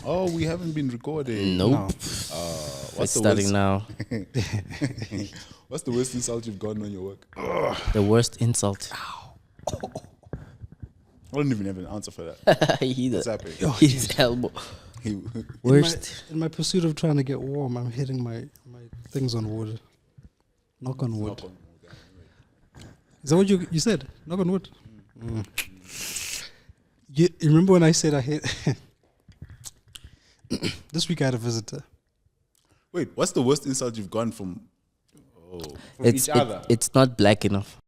Oh, we haven't been recording. Nope. No. It's What's the starting worst? now. What's the worst insult you've gotten on your work? The worst insult. I don't even have an answer for that. What's happening? His elbow. He- Worst. In my pursuit of trying to get warm, I'm hitting my things on wood. Knock on wood. Is that what you said? Knock on wood. You remember when I said I hit? This week I had a visitor. Wait, what's the worst insult you've gotten from It's each other? it's not black enough.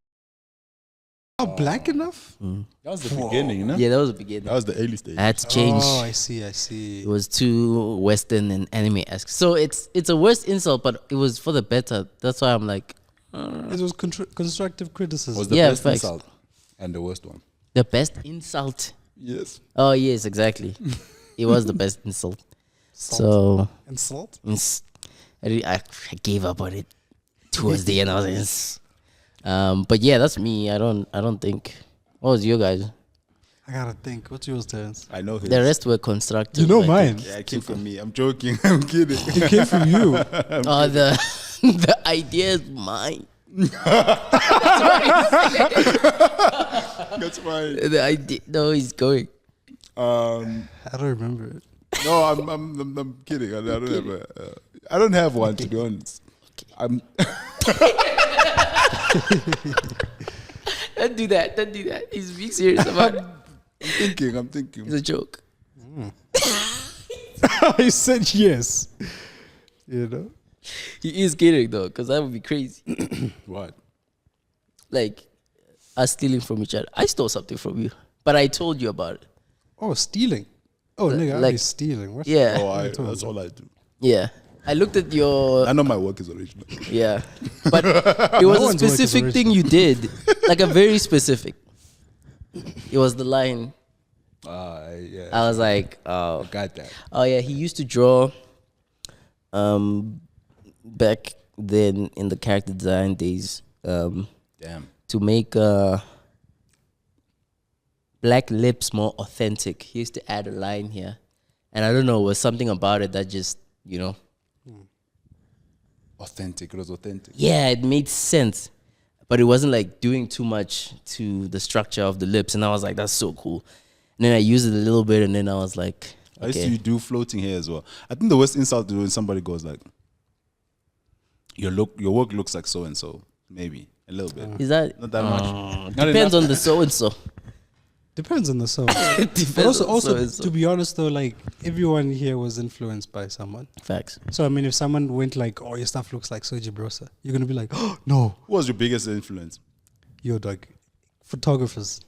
Not black enough? That was the beginning, no? Yeah, that was the beginning. That was the early stage. I had to change. Oh, I see. It was too Western and anime-esque. So it's a worst insult, but it was for the better. That's why I'm like, It was constructive criticism. Was the Yeah, best facts. insult and the worst one? the best insult. Yes. Oh, yes, exactly. It was the best insult. So And salt? I gave up on it towards the end. I was like, yes. But yeah, that's me. I don't think. What was your guys? I gotta think. What's yours, Terrence? I know his. The rest were constructive. You know I mine. think. Yeah, it came from me. I'm joking. I'm kidding. It came from you. Oh, the idea is mine. That's fine. The idea. No, he's going. Um, I don't remember it. no, I'm kidding. I don't have I don't have one, to be honest. I'm Don't do that. Don't do that. He's being serious about it. I'm thinking. It's a joke. I said yes. You know? He is kidding though, because that would be crazy. What? Like us stealing from each other. I stole something from you, but I told you about it. Oh, stealing. Oh, nigga, I'm like- stealing. What? Yeah, Oh, I told that's you. all I do. yeah. I looked at your I know my work is original. yeah, but it was No a one's work is specific thing you did, like a very specific. It was the line. Yeah. I was like, oh, Got that. oh yeah. He used to draw, back then in the character design days, Damn. to make black lips more authentic. He used to add a line here, and I don't know, it was something about it that just, you know, Authentic. It was authentic. yeah, it made sense, but it wasn't like doing too much to the structure of the lips, and I was like, that's so cool. And then I used it a little bit, and then I was like, I used okay, to do floating hair as well. I think the worst insult is when somebody goes like, your work looks like so and so. Maybe a little bit. is that Not that much. Not depends enough. on the so and so. Depends on the song. It depends But also, on so-and-so. to be honest though, like everyone here was influenced by someone. Facts. So I mean, if someone went like, "Oh, your stuff looks like Soji Brosa," you're gonna be like, "Oh no, Who was your biggest influence? you're like photographers."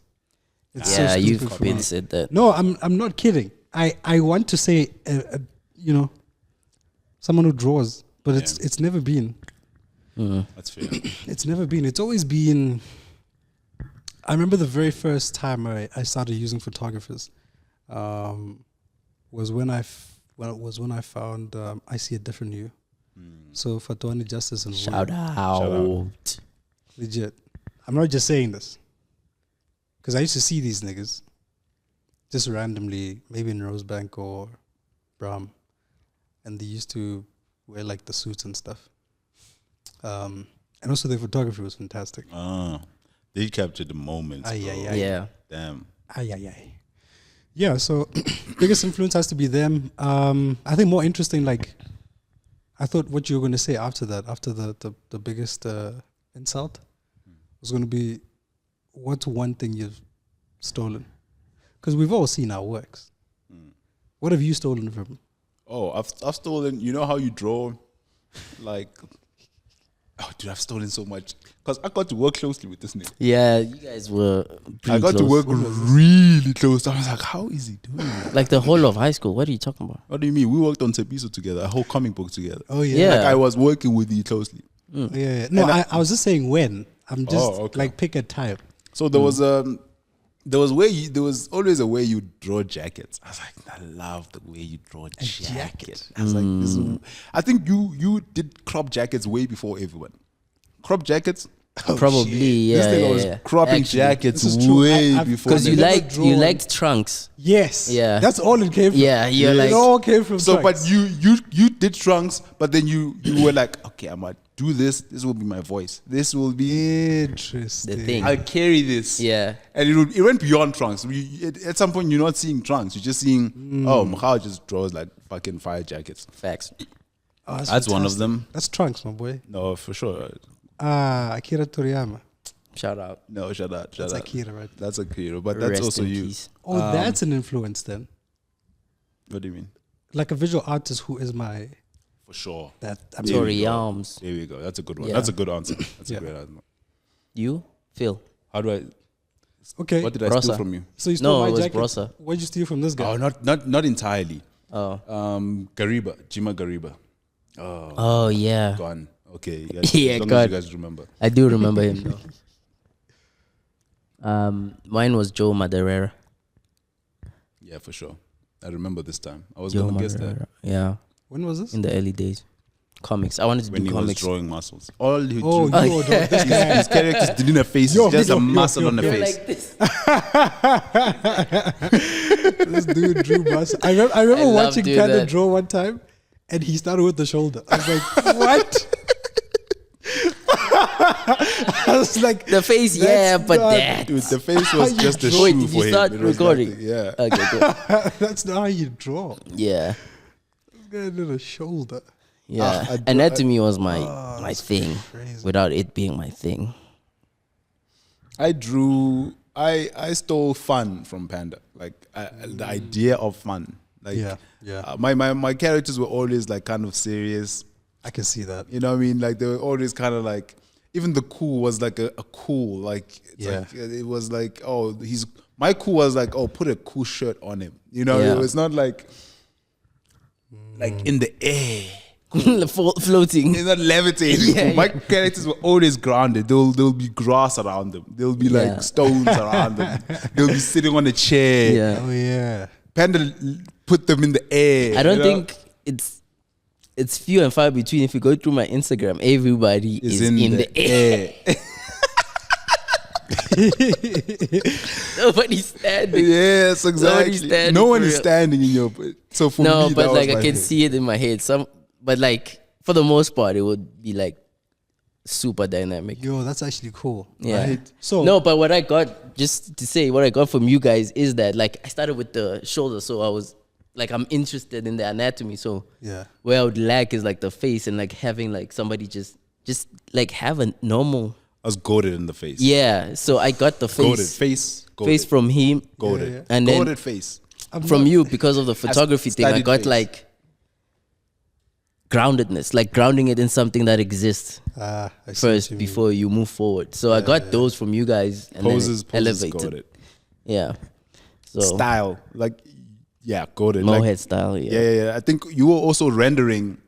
It's so Yeah, stupid you've for me. been said that. No, I'm not kidding. I want to say, you know, someone who draws, but it's never been. That's fair. It's never been. It's always been. I remember the very first time I started using photographers, was when I found I See a Different You. So Fatwani Justice and Shout Wood. out. Legit. I'm not just saying this because I used to see these niggas just randomly, maybe in Rosebank or Brahm, and they used to wear like the suits and stuff. And also their photography was fantastic. They captured the moments. Ay, bro. ay, ay. Yeah. Damn. Ay. Yeah, so biggest influence has to be them. I think more interesting, like, I thought what you were going to say after that, after the biggest insult, was going to be, what's one thing you've stolen? Because we've all seen our works. What have you stolen from? Oh, I've stolen. You know how you draw, like. Oh, dude, I've stolen so much because I got to work closely with this nigga. Yeah, you guys were pretty I got to close. work really close. I was like, how is he doing that? Like the whole of high school. What are you talking about? What do you mean? We worked on Tepiso together, a whole comic book together. Oh, yeah. Yeah. Like I was working with you closely. Yeah. No, I was just saying when. I'm just okay. like, pick a time. So there was there was always a way you draw jackets. I was like, I love the way you draw jacket. I was like, I think you did crop jackets way before everyone. Crop jackets, Probably, This yeah. thing yeah, was yeah. cropping Actually. jackets This is true. way I've- before. Because I've you never liked you drawn- liked trunks. Yes. Yeah. That's all it came from. Yeah, you're It like all came from So, trunks. but you did trunks, but then you were like, okay, I'm gonna do this. This will be my voice. This will be. Interesting. The thing. I'll carry this. yeah. And it went beyond trunks. At some point, you're not seeing trunks. You're just seeing, oh, Mkhao just draws like fucking fire jackets. Facts. Oh, That's one of fantastic. them. That's trunks, my boy. No, for sure. Akira Toriyama. Shout out. No, shut up. That's Akira, right? That's Akira, but that's Rest also in you. peace. Oh, that's an influence then. What do you mean? Like a visual artist who is my For sure. that. I There we go. Toriyams. There we go. That's a good one. Yeah. That's a good answer. That's Yeah. a great answer. You? Phil. How do I? okay. What did I steal Brosa. from you? So you stole No, my it was jacket. Brosa. What did you steal from this guy? Oh, not entirely. Oh. Gariba, Jima Gariba. Oh yeah. Gone. Okay. You guys, Yeah, as long as God. you guys remember. I do remember him though. Mine was Joe Madureira. Yeah, for sure. I remember this time. I was Joe gonna guess that Madureira. Yeah. When was this? In the early days. Comics. I wanted to when do he was comics. drawing muscles. All he Oh, drew, yo, dog, this guy. his characters didn't have faces, Yo, just yo, a yo, muscle yo, on the yo. face. Like this. This dude drew muscle. I remember love watching doing Panda that. draw one time, and he started with the shoulder. I was like, what? I was like, The face, That's yeah, but not- that. Dude, the face was you just a draw. shoe Wait, did for you him. start It was recording? nothing, yeah. Okay, good. that's not how you draw. Yeah. This guy did a shoulder. Yeah. I do- Anatomy was my thing crazy. without it being my thing. I stole fun from Panda. Like the idea of fun. Like Yeah, yeah. my characters were always like kind of serious. I can see that. You know what I mean? Like they were always kind of like, even the cool was like a cool. Like, it's Yeah. like it was like, oh, my cool was like, oh, put a cool shirt on him. You know, Yeah. it was not like in the air. Floating. It's not levitating. Yeah, My yeah. characters were always grounded. There'll be grass around them. There'll be Yeah. like stones around them. They'll be sitting on a chair. Yeah. Oh yeah. Panda put them in the air. I don't you know? think it's few and far between. If you go through my Instagram, everybody is in the air. Nobody's standing. Yes, exactly. standing No one for is real. standing in your. So for No, me, but that like was I my can thing. see it in my head. But like for the most part, it would be like super dynamic. Yo, that's actually cool. Yeah. Right? So No, but what I got, just to say, what I got from you guys is that like I started with the shoulder, so I was like I'm interested in the anatomy. So yeah. where I would lack is like the face and like having like somebody just like have a normal. I was goaded in the face. Yeah. So I got the Goaded face face. face from him, goaded. Yeah, yeah. And then- goaded face. I'm from not- you because of the photography thing. I studied got face. like groundedness, like grounding it in something that exists I see what first you mean. before you move forward. So I got those from you guys and Poses then it elevated. goaded. Yeah. So Style, like goaded. Mohead Like, style, yeah. I think you were also rendering.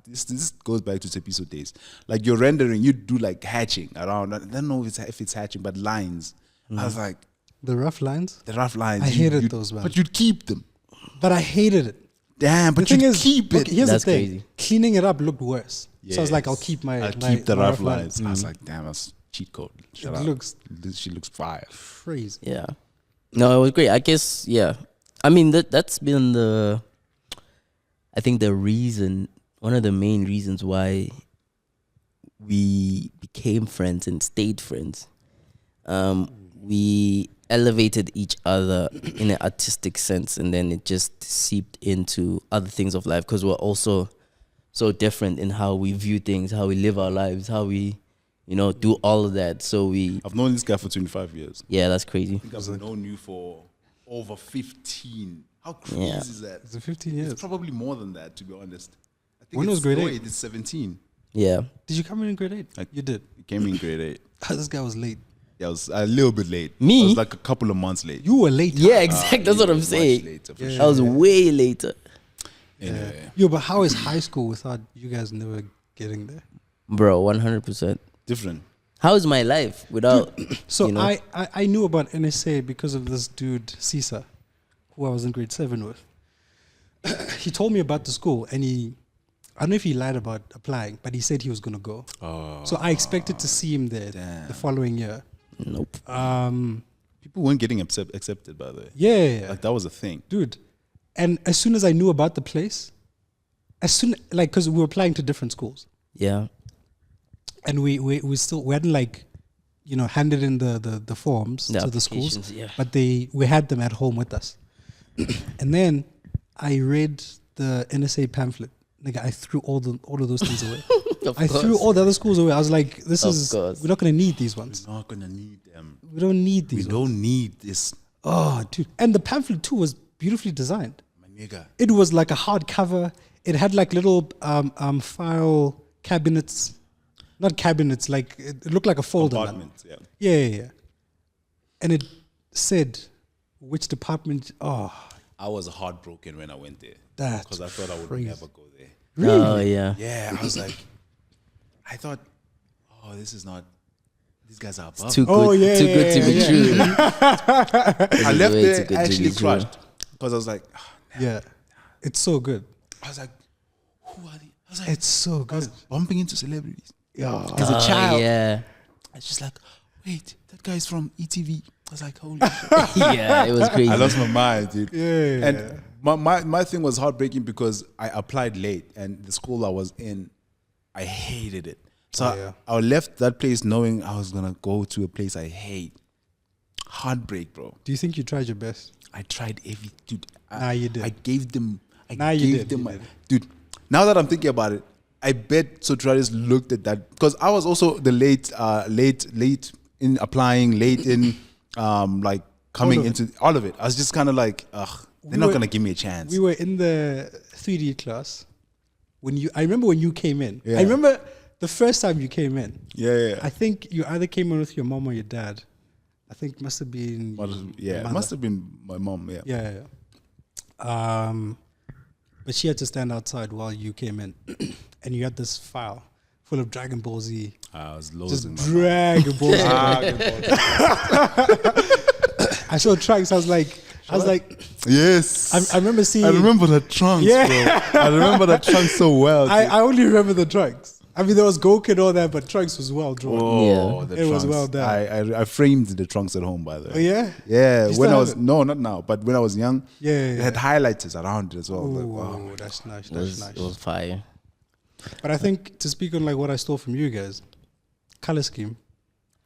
This goes back to Tepiso days. Like you're rendering, you do like hatching around. I don't know if it's hatching, but lines. I was like The rough lines, the rough lines. I hated you'd- those, man. but you'd keep them. but I hated it. Damn, but The thing you is, keep it. okay, here's That's the thing: crazy. cleaning it up looked worse. So I was like, I'll Yes. keep I'll keep the my rough lines. I was like, damn, that's cheat code. Shut It up. looks- She looks fire. Crazy. Yeah. No, it was great. I guess, yeah. I mean, that's been I think the reason, one of the main reasons why we became friends and stayed friends. We elevated each other in an artistic sense, and then it just seeped into other things of life because we're also so different in how we view things, how we live our lives, how we, do all of that. So I've known this guy for 25 years. yeah, that's crazy. I think I've known you for over 15. How crazy Yeah. is that? It's 15 years. It's probably more than that, to be honest. I think When was grade 8? It's 17. Yeah. Did you come in grade 8? Like- You did. He came in grade 8. This guy was late. Yeah, I was a little bit late. Me? I was like a couple of months late. You were late. Yeah, exactly. That's what I'm Much saying. later, for Yeah. sure. I was way later. Anyway, Yo, but how is high school without you guys never getting there? Bro, 100%. different. How is my life without, So you know? I knew about NSA because of this dude, Cesar, who I was in grade 7 with. He told me about the school and he I don't know if he lied about applying, but he said he was going to go. Oh, So I expected to see him there the following year. Nope. people weren't getting accepted, by the way. Yeah. Like that was a thing. Dude. And as soon as I knew about the place, because we were applying to different schools. Yeah. And we hadn't like, handed in the forms The to the schools. applications, yeah. But we had them at home with us. And then I read the NSA pamphlet. Nigga, I threw all of those things away. I threw all the other schools away. I was like, we're not gonna need these ones. We're not gonna need them. We don't need these We ones. don't need this, Oh, dude. And the pamphlet too was beautifully designed. my nigga. It was like a hardcover. It had like little file cabinets. Not cabinets, like it looked like a folder. man. Apartments, yeah. Yeah. And it said which department. Oh, I was heartbroken when I went there. That's because I thought I would crazy. never go there. really? Oh yeah. Yeah, I was like, I thought, this is not. These guys are above. Too good. Oh, yeah, too good to be yeah. true. I left way there too good to actually be true. crushed because I was like, Yeah. It's so good. I was like, who are they? I was like, It's so I good. was bumping into celebrities. Yeah. As a child, Yeah. I was just like, wait, that guy's from ETV. I was like, holy shit. Yeah. It was crazy. I lost my mind, dude. Yeah. And my thing was heartbreaking because I applied late and the school I was in, I hated it. So Oh, yeah. I left that place knowing I was gonna go to a place I hate. Heartbreak, bro. Do you think you tried your best? I tried every dude. Nah, you did. I gave them. Nah, you did, you my did. dude. Now that I'm thinking about it, I bet Sotralis looked at that because I was also the late in applying, late in like coming All of into all of it. I was just kind of like, ugh, they're not gonna give me a chance. We were in the 3D class I remember when you came in. Yeah. I remember the first time you came in. yeah. I think you either came in with your mom or your dad. I think must have been Yeah, your it mother. must have been my mom. Yeah. Yeah. But she had to stand outside while you came in, and you had this file full of Dragon Ball Z. I was Just losing my Dragon Ball Z. I saw Trunks. I was like, Yes. I remember seeing. I remember the trunks, Yeah. bro. I remember the trunks so well. dude. I only remember the Trunks. I mean, there was Goku and all that, but Trunks was well drawn. Oh, Yeah. the It was trunks. well done. I framed the trunks at home, by the way. Oh yeah. Yeah, You when still I was have it? no, not now, but when I was young, Yeah. it had highlighters around it as well. Like, Oh, wow. that's nice. It That's was, nice. it was fire. But I think to speak on like what I stole from you guys, color scheme.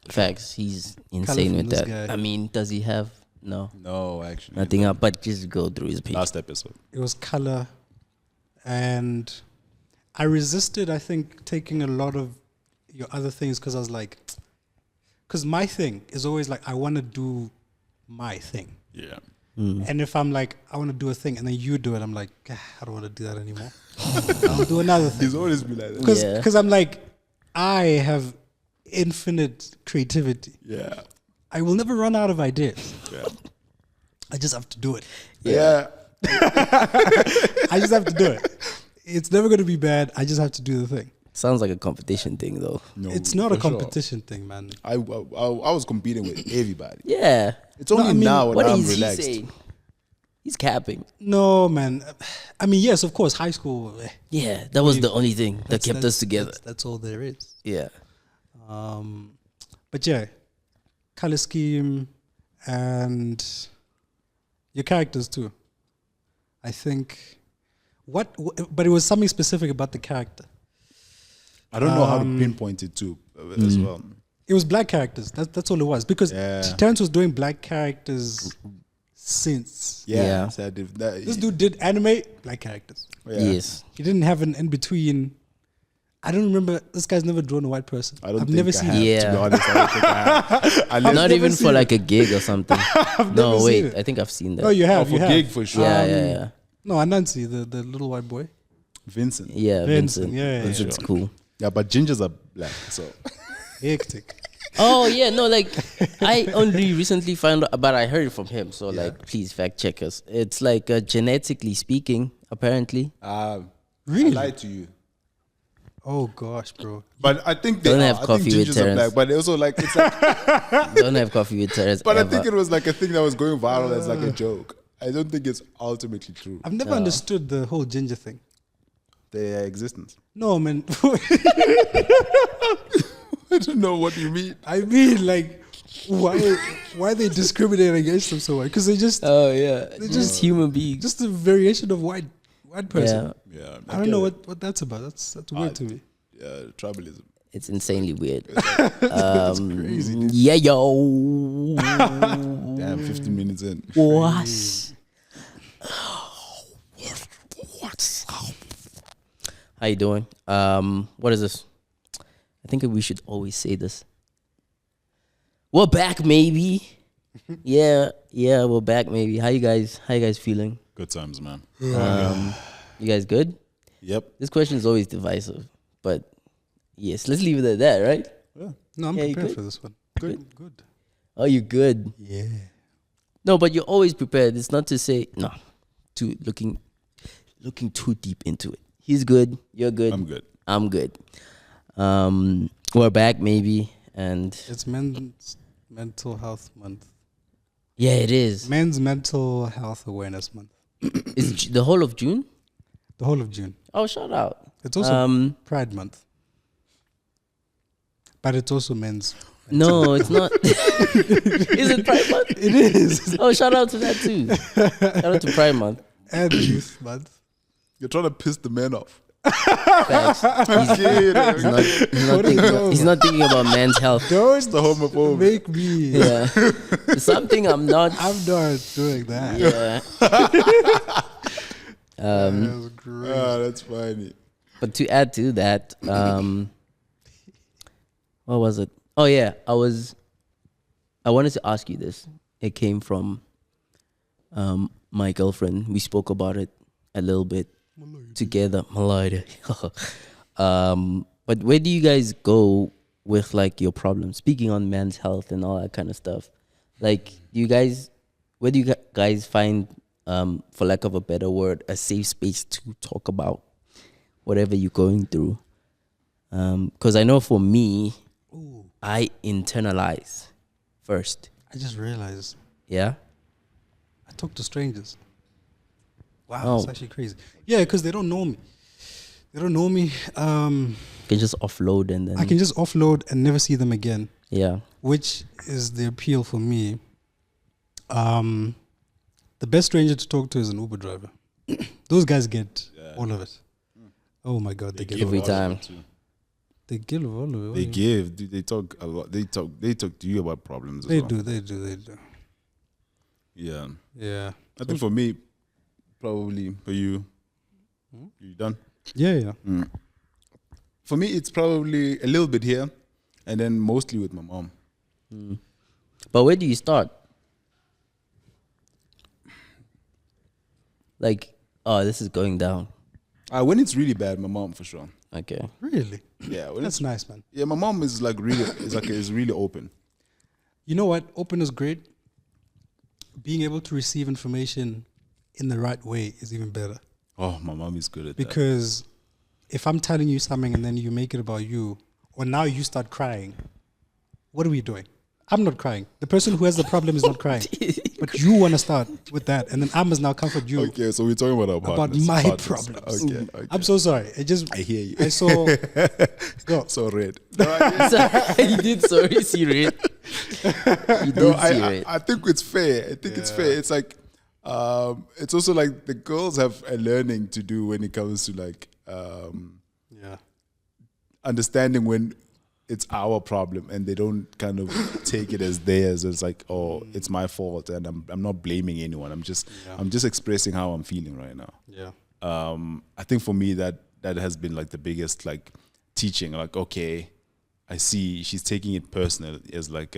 Facts. He's insane from with this that. guy. I mean, does he have no No, actually, nothing up? But just go through his page. last episode. It was color, and I resisted. I think taking a lot of your other things because I was like, because my thing is always like I want to do my thing, Yeah. and if I'm like I want to do a thing and then you do it, I'm like I don't want to do that anymore. I'll do another thing He's always been like that. because Yeah. I'm like I have infinite creativity. Yeah. I will never run out of ideas. Yeah. I just have to do it. Yeah. I just have to do it. It's never going to be bad. I just have to do the thing. Sounds like a competition thing, though. No, It's not a for sure. competition thing, man. I was competing with everybody. Yeah. It's only I mean, now when What I'm is relaxed. he saying? He's capping. No, man. I mean, yes, of course, high school. Yeah, that was the only thing that kept us together. That's all there is. Yeah. But yeah, color scheme and your characters too. I think but it was something specific about the character. I don't know how to pinpoint it too as well. It was black characters. That's all it was because Yeah. Terrence was doing black characters since. Yeah. So This dude did anime black characters. yeah. Yes. He didn't have an in between. I don't remember. This guy's never drawn a white person. I don't I've think never I seen have, it. Yeah. to be honest. I don't think I have. Unless- Not never even seen for it. like a gig or something. never No, seen wait. it. I think I've seen that. No, you have. for you have. gig for sure. Yeah. No, Anansi, the little white boy. Vincent. Yeah, Vincent, Vincent. yeah, Vincent's sure. cool. Yeah, but gingers are black, so Hectic. Oh yeah, no, like I only recently found out, but I heard it from him. So like, please fact check us. It's like genetically speaking, apparently. Really? I lied to you. Oh gosh, bro. But I think they Don't are. have I coffee think with gingers are Terrence. black, but also like it's like. Don't have coffee with Terrence. But I ever. think it was like a thing that was going viral as like a joke. I don't think it's ultimately true. I've never understood the whole ginger thing. their existence. No, man. I don't know what you mean. I mean, like, why they discriminate against them so much? Because they just Oh yeah, They're just human beings. just a variation of white person. Yeah, Yeah, I don't know what that's about. That's weird to me. Yeah, tribalism. it's insanely weird. Crazy. Dude. Yeah, yo. Damn, 15 minutes in. What? What's up? How you doing? What is this? I think we should always say this. We're back, maybe. Yeah, we're back, maybe. How you guys feeling? Good times, man. You guys good? Yep. This question is always divisive, but yes, let's leave it at that, right? Yeah. No, I'm Yeah, you prepared good? for this one. Good. Good. Oh, you good? Yeah. No, but you're always prepared. It's not to say no, to looking too deep into it. He's good. You're good. I'm good. I'm good. We're back, maybe, and It's Men's Mental Health Month. yeah, it is. Men's Mental Health Awareness Month. It's the whole of June. The whole of June. Oh, shout out. It's also Pride Month. But it's also Men's. No, it's not. Is it Pride Month? It is. Oh, shout out to that too. Shout out to Pride Month. And Youth Month. You're trying to piss the man off. Facts. He's not thinking about men's health. Don't The homophobe. make me. Yeah, something I'm not. I'm not doing that. Yeah. That's great. Ah, that's funny. But to add to that, what was it? Oh yeah, I wanted to ask you this. It came from my girlfriend. We spoke about it a little bit together. Malaida. But where do you guys go with like your problems? Speaking on men's health and all that kind of stuff. Like, where do you guys find, for lack of a better word, a safe space to talk about whatever you're going through? Because I know for me, I internalize first. I just realized Yeah. I talk to strangers. Wow, Oh. it's actually crazy. Yeah, because they don't know me. They don't know me. You can just offload and then I can just offload and never see them again, yeah. which is the appeal for me. The best stranger to talk to is an Uber driver. Those guys get all of it. Oh my God, they get Every all of it. time. They give all of it. What They do you- give. Dude, they talk a lot. They talk to you about problems. As They well. do. They do. Yeah. Yeah. I think for me, probably for you. You done? Yeah. For me, it's probably a little bit here, and then mostly with my mom. But where do you start? Like, oh, this is going down. When it's really bad, my mom for sure. Okay. Really? Yeah, when That's it's, nice, man. yeah, my mom is like really, is really open. You know what? Open is great. Being able to receive information in the right way is even better. Oh, my mom is good at Because if I'm telling you something and then you make it about you, or now you start crying, what are we doing? I'm not crying. The person who has the problem is not crying. But you want to start with that, and then I must now comfort you that. Okay, so we're talking about our about partners. my partners. problems. Okay. I'm so sorry. I hear you. I saw. Go. So red. He did, sorry, see red. He did No, see red. I think it's fair. I think it's fair. It's like, it's also like the girls have a learning to do when it comes to like Yeah. understanding when it's our problem and they don't kind of take it as theirs. It's like, oh, it's my fault, and I'm not blaming anyone. I'm just expressing how I'm feeling right now. Yeah. I think for me that has been like the biggest like teaching. Like, okay, I see she's taking it personal as like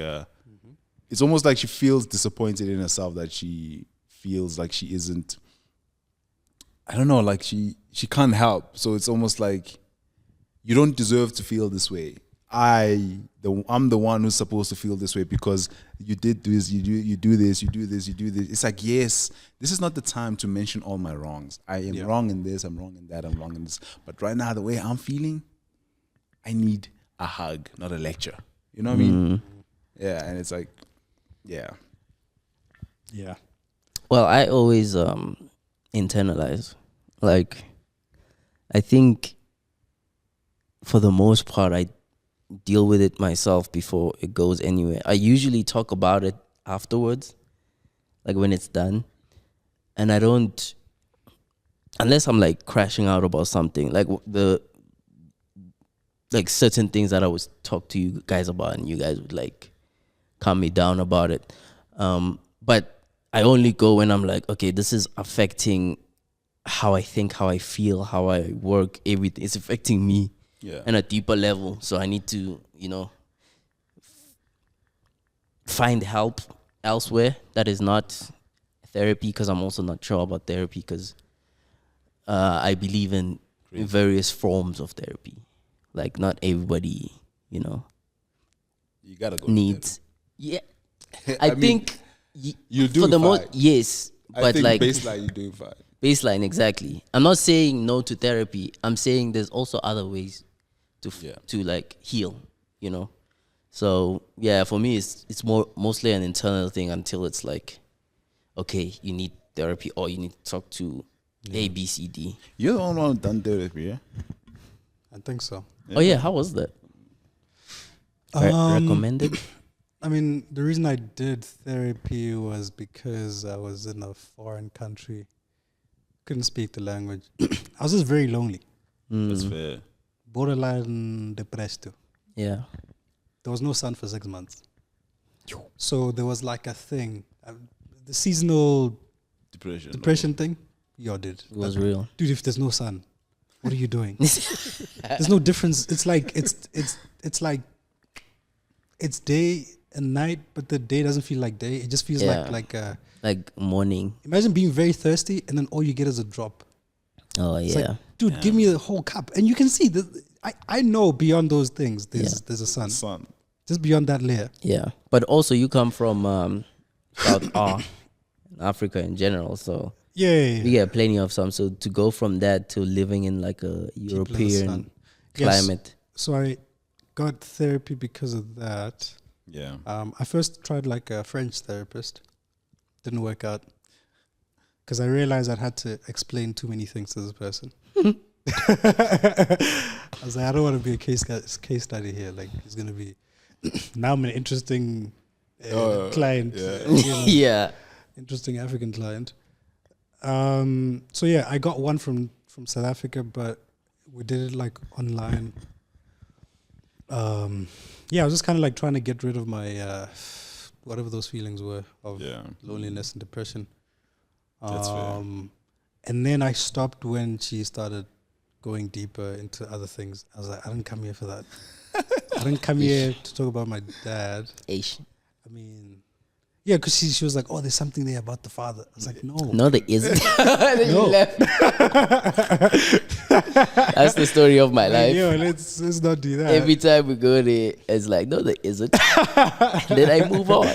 it's almost like she feels disappointed in herself that she feels like she isn't. I don't know, like she can't help. So it's almost like you don't deserve to feel this way. I'm the one who's supposed to feel this way because you did this, you do this. It's like, yes, this is not the time to mention all my wrongs. I am wrong in this, I'm wrong in that, I'm wrong in this. But right now, the way I'm feeling, I need a hug, not a lecture. You know what I mean? Yeah, and it's like, yeah. Yeah. Well, I always internalize. Like, I think for the most part, I deal with it myself before it goes anywhere. I usually talk about it afterwards, like when it's done. And I don't, unless I'm like crashing out about something, like like certain things that I would talk to you guys about and you guys would like calm me down about it. But I only go when I'm like, okay, this is affecting how I think, how I feel, how I work, everything. It's affecting me on a deeper level. So I need to, find help elsewhere that is not therapy, because I'm also not sure about therapy, because I believe in various forms of therapy. Like not everybody, you gotta go needs. Yeah, I think you do for the fine. most. Yes, I but think like baseline, you do fine. Baseline, exactly. I'm not saying no to therapy. I'm saying there's also other ways to like heal. So yeah, for me, it's mostly an internal thing until it's like, okay, you need therapy or you need to talk to A, B, C, D. You're the only one who done therapy, yeah? I think so. Oh yeah, how was that? Recommended? I mean, the reason I did therapy was because I was in a foreign country. Couldn't speak the language. I was just very lonely. That's fair. Borderline depressed too. Yeah. There was no sun for 6 months. So there was like a thing. The seasonal depression thing. Yo, dude. It was real. Dude, if there's no sun, what are you doing? There's no difference. It's like it's like it's day and night, but the day doesn't feel like day. It just feels like morning. Imagine being very thirsty and then all you get is a drop. Oh It's yeah. like, dude, give me the whole cup. And you can see that I know beyond those things there's a sun. Just beyond that layer. Yeah. But also you come from South Africa in general, so Yeah. we get plenty of sun. So to go from that to living in like a European climate. Yes. So I got therapy because of that. Yeah. I first tried like a French therapist. Didn't work out. Because I realized I had to explain too many things to this person. I was like, I don't want to be a case study here. Like, it's going to be... now I'm an interesting client. Yeah. Yeah. Interesting African client. So yeah, I got one from South Africa, but we did it like online. Yeah, I was just kind of like trying to get rid of my whatever those feelings were of loneliness and depression. That's fair. And then I stopped when she started going deeper into other things. I was like, I didn't come here for that. I didn't come here to talk about my dad. Ish. I mean, yeah, because she was like, oh, there's something there about the father. I was like, no. No, there isn't. Then No. you left. That's the story of my life. Yo, let's not do that. Every time we go there, it's like, no, there isn't. Then I move on.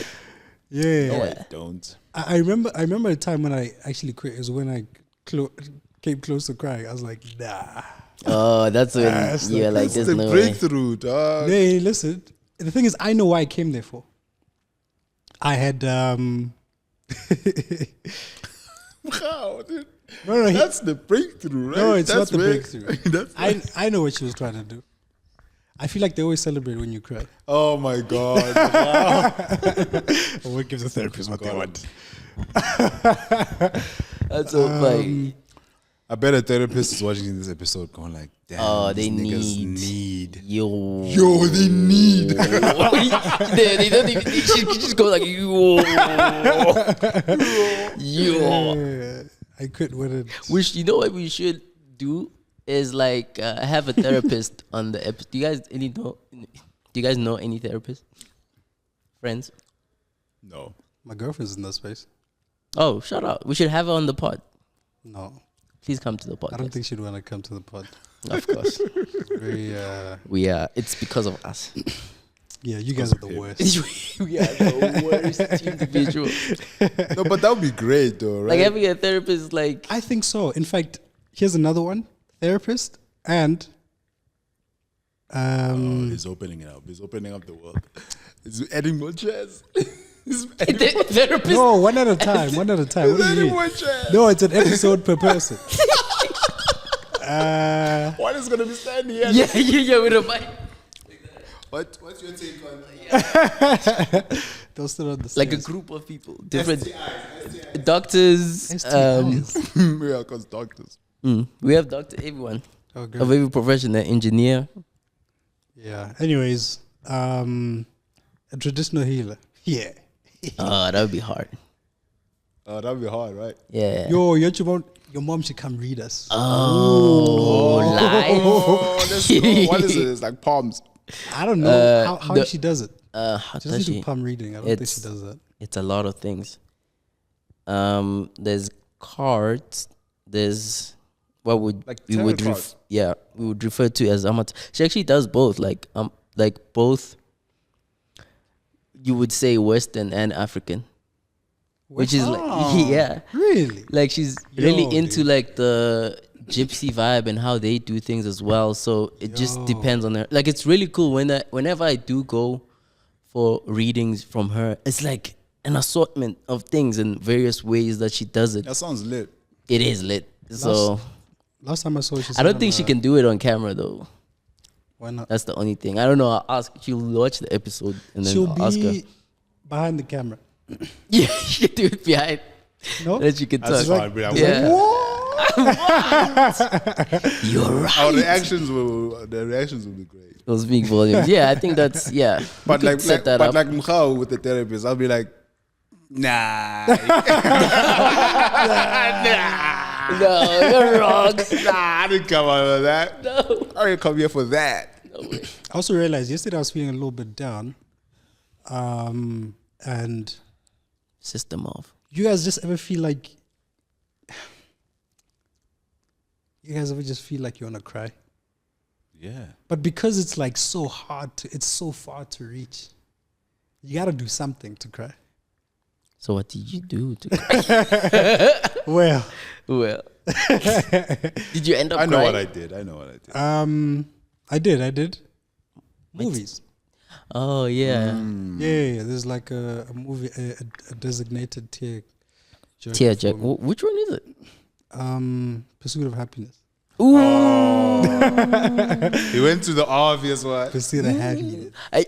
Yeah. No, Yeah. I don't. I remember a time when I actually quit. It was when I came close to crying. I was like, nah. Oh, that's when That's you're like, That's there's the no way. breakthrough, dog. Hey, listen. The thing is, I know why I came there for. I had Wow, dude. no, That's the breakthrough, right? No, it's That's not the where- breakthrough. that's I know what she was trying to do. I feel like they always celebrate when you cry. oh my god! Wow. What gives the therapist what they God. want? That's so funny. I bet a therapist is watching this episode going like, damn, Oh, these they niggas need. Yo, Yo. they need. they don't even. She just goes like, yo. Yo. Yeah, I quit with it. Which, you know what we should do is like have a therapist on the episode. Do you guys know any therapists? Friends? No. My girlfriend's in that space. Oh, shut up. We should have her on the pod. No, Please come to the podcast. I don't think she'd want to come to the pod. Of course. Very, We are. It's because of us. yeah, you guys are the worst. We are the worst individual. No, but that would be great though, right? Like having a therapist is like, I think so. In fact, here's another one: therapist and He's opening it up. He's opening up the world. He's adding more chairs. He's adding therapist. no, one at a time. One at a time. What do you mean? more chairs. No, it's an episode per person. One is gonna be standing here. yeah, with a mic. What's your take on They'll still on the Like a stairs. group of people, different STIs? doctors. STIs. Yeah, because doctors. We have doctor, everyone Okay. of every profession, an engineer. Yeah. Anyways, a traditional healer. Yeah. Oh, that would be hard. Oh, that'd be hard, right? Yeah. Your mom should come read us. Oh, live. Oh, what is it? It's like palms. I don't know how the- she does it. How She does doesn't she? do palm reading. I don't think she It's- does that. It's a lot of things. There's cards. There's what would Like we tarot would cards? we would refer to as amat. She actually does both, like both. You would say Western and African, which is like yeah, Really? like she's really Yo, into dude. like the gypsy vibe and how they do things as well. So it just Yo. depends on her. Like it's really cool whenever I do go for readings from her, it's like an assortment of things and various ways that she does it. That sounds lit. It is lit. So Last time I saw her, she I don't said think on, she can do it on camera though. Why not? That's the only thing. I don't know. I'll ask. She'll watch the episode and then She'll I'll ask her. be behind the camera. Yeah, she can do it behind. No? Then she can That's talk. fine. But I Yeah. won't- You're right. Our reactions will be great. Those big volumes. Yeah, I think that's yeah. But We could set that up. like Mkhao with the therapist, I'll be like, nah, No, you're wrong. nah, I didn't come out of that. No. I didn't come here for that. No way. I also realized yesterday I was feeling a little bit down. And System off. you guys just ever feel like you guys ever just feel like you want to cry? Yeah. But because it's like so hard to, it's so far to reach, you got to do something to cry. So what did you do to cry? Well, Well, did you end up I know crying? what I did. I did. Movies. Oh yeah, Yeah. There's like a movie, a designated tear jerk. Tearjerk. for me. Which one is it? Pursuit of Happiness. Ooh, He went to the obvious one. Pursuit of Happiness. I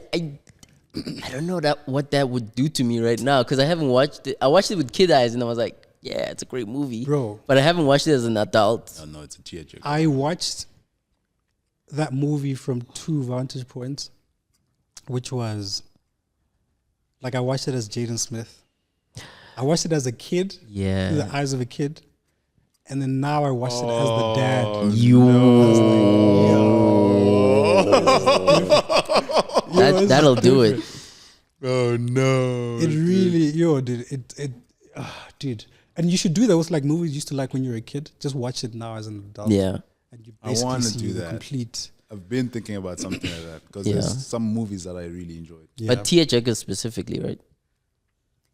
don't know what that would do to me right now because I haven't watched it. I watched it with kid eyes and I was like, yeah, it's a great movie, Bro. But I haven't watched it as an adult. Oh no, it's a tearjerker. I watched that movie from two vantage points, which was like I watched it as Jaden Smith. I watched it as a kid, through Yeah, the eyes of a kid, and then now I watched it as the dad. that'll do it. Oh no. It really, dude, dude. And you should do that with like movies you used to like when you were a kid. Just watch it now as an adult. Yeah, And you I basically wanna see do the that. complete. I've been thinking about something like that because Yeah. there's some movies that I really enjoyed. Yeah, but tearjerker specifically, right?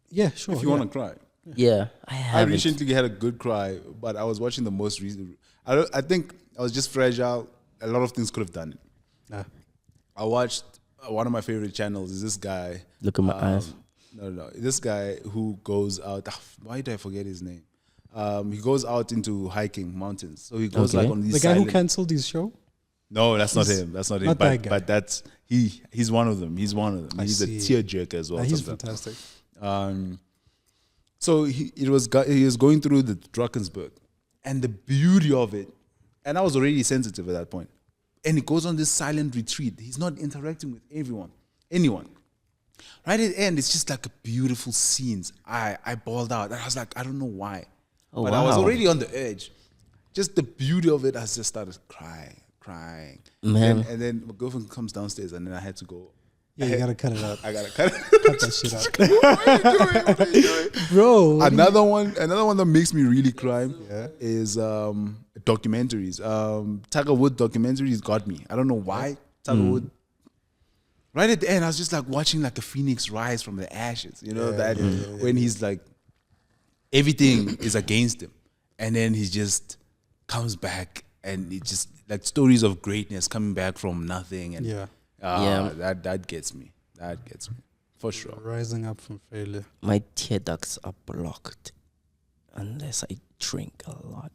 yeah, sure. If you want to cry, Yeah, I I haven't. recently had a good cry, but I was watching the most recent. I think I was just fragile. A lot of things could have done it. Nah. I watched one of my favorite channels. Is this guy? Look at my eyes. No. This guy who goes out. Why did I forget his name? He goes out into hiking mountains. So he goes Okay. like on these. The guy who silent- cancelled his show. No, that's not him. That's not him. not But, that guy. but that's he's one of them. He's one of them. I He's see. a tearjerker as well. He's sometimes. fantastic. So he was going through the Drakensberg, and the beauty of it, and I was already sensitive at that point. And he goes on this silent retreat. He's not interacting with anyone. Right at the end, it's just like a beautiful scenes. I bawled out, and I was like, I don't know why, Oh, but I was wow. already on the edge. Just the beauty of it, I just started crying. Man. And then my girlfriend comes downstairs, and then I had to go. Yeah, you gotta cut it out. I gotta cut it. Cut that shit out, What are you doing? bro. Another one that makes me really cry is documentaries. Tiger Wood documentaries got me. I don't know why. Tiger Wood. Right at the end, I was just like watching like a phoenix rise from the ashes. You know when he's like everything is against him, and then he just comes back, and it just like stories of greatness coming back from nothing. And Yeah. that gets me. That gets me for sure. Rising up from failure. My tear ducts are blocked unless I drink a lot.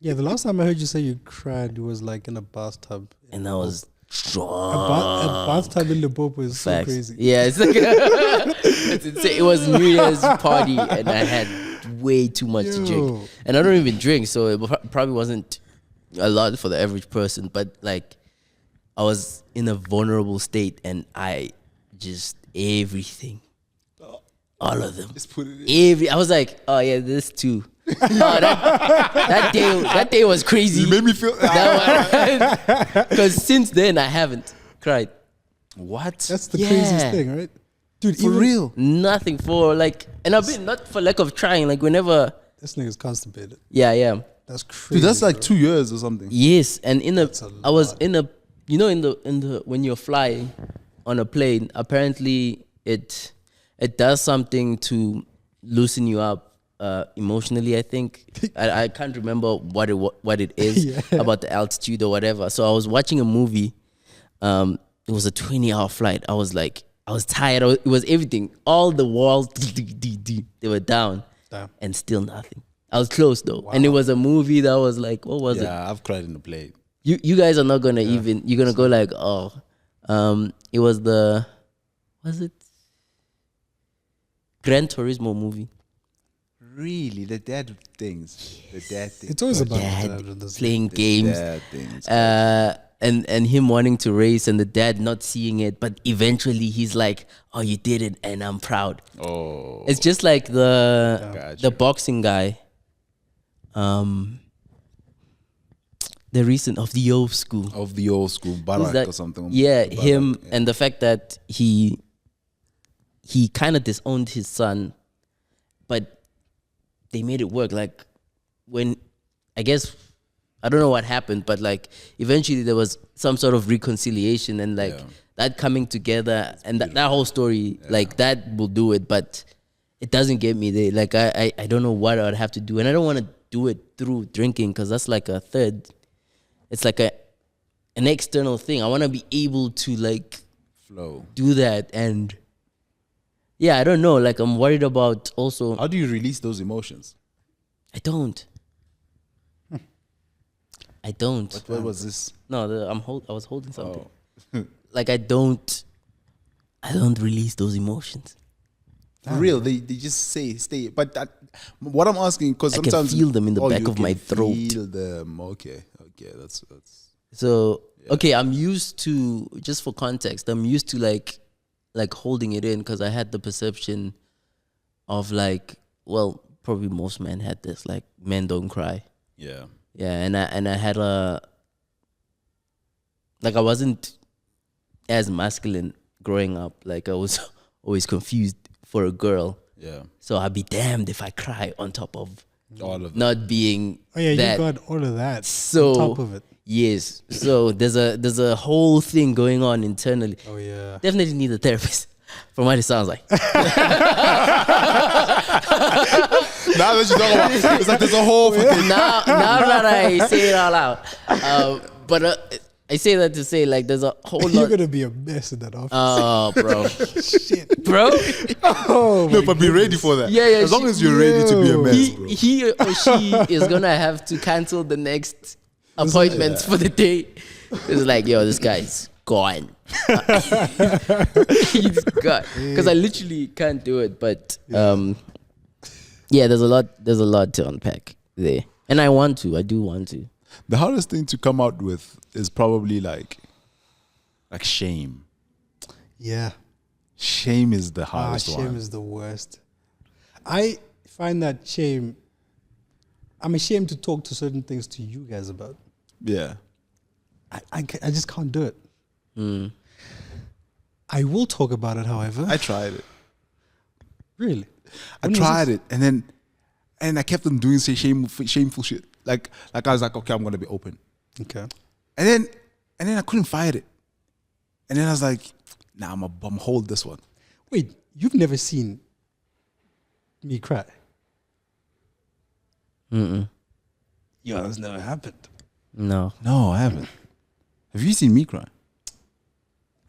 Yeah, the last time I heard you say you cried was like in a bathtub. And I was A drunk. bathtub in Limpopo is so Facts. crazy. Yeah, it's like it's insane. It was New Year's party, and I had way too much to drink, Yo. and I don't even drink, so it probably wasn't a lot for the average person. But like, I was in a vulnerable state, and I just everything, all of them. Just put it in. I was like, oh yeah, this too. Oh, that day was crazy. You made me feel. Because since then I haven't cried. What? That's the Yeah. craziest thing, right? Dude, For even real? Nothing for like, and I've been not for lack of trying. Like whenever, this nigga's constipated. yeah. That's crazy. Dude, that's like bro. 2 years or something. Yes, and That's a I was lot. in a, you know, in the when you're flying on a plane, apparently it does something to loosen you up emotionally. I think I can't remember what it is Yeah. about the altitude or whatever. So I was watching a movie. It was a 20-hour flight. I was like, I was tired. It was everything. All the walls they were down, Damn. and still nothing. I was close though, and it was a movie that was like, what was it? Yeah, I've cried in the plane. You guys are not gonna even. You're gonna go like, oh, it was it Gran Turismo movie? Really, the dad things. The dad things. It's always about Dad that with this- playing games, Dad things. and him wanting to race, and the dad not seeing it, but eventually he's like, oh, you did it, and I'm proud. Oh. It's just like the Gotcha. boxing guy, the recent of the old school. Of the old school, Who's Barak that? or something. Yeah, Barak, him, yeah. and the fact that he kind of disowned his son, but they made it work. Like when, I guess, I don't know what happened, but like eventually there was some sort of reconciliation, and like Yeah. that coming together, and that whole story, like that will do it, but it doesn't get me there. Like I don't know what I'd have to do, and I don't want to do it through drinking, because that's like a third. It's like an external thing. I want to be able to like Flow. do that, and yeah, I don't know. Like I'm worried about also. How do you release those emotions? I don't. I don't. What was this? No, I was holding something. Oh. Like I don't release those emotions. For real, they just stay. But what I'm asking, because I can sometimes feel them in the back you of my can throat. Feel them. Okay, that's. So okay, I'm used to, just for context, I'm used to like holding it in, because I had the perception of like, well, probably most men had this, like men don't cry. Yeah. Yeah, and I had I wasn't as masculine growing up. Like I was always confused for a girl. Yeah. So I'd be damned if I cry on top of All of them. not being Oh yeah, that. you got all of that So on top of it. yes. So there's a whole thing going on internally. Oh yeah. Definitely need a therapist. From what it sounds like. Now that you talk about it, it's like there's a whole fucking. now that I say it out loud. But I say that to say, like, there's a whole You're lot. gonna be a mess in that office. Oh, bro. Shit. Bro? Oh No, my but be ready for that. Yeah, yeah, As long she- as you're ready to be a Yo. mess, bro. He or she is going to have to cancel the next appointments for the day. It's like, yo, this guy's gone. He's gone. Because I literally can't do it. But yeah, there's a lot to unpack there. And I do want to. The hardest thing to come out with is probably like shame. Yeah. Shame is the hardest shame one. is the worst. I find that shame. I'm ashamed to talk to certain things to you guys about. Yeah. I just can't do it. I will talk about it, however. I tried it. Really? I When was tried this? it, and I kept on doing shameful shit. Like I was like, okay, I'm gonna be open, Okay. and then I couldn't fight it, and then I was like, nah, I'm hold this one. Wait, you've never seen me cry? Mm-mm. Yeah, that's never happened. No. No, I haven't. Have you seen me cry?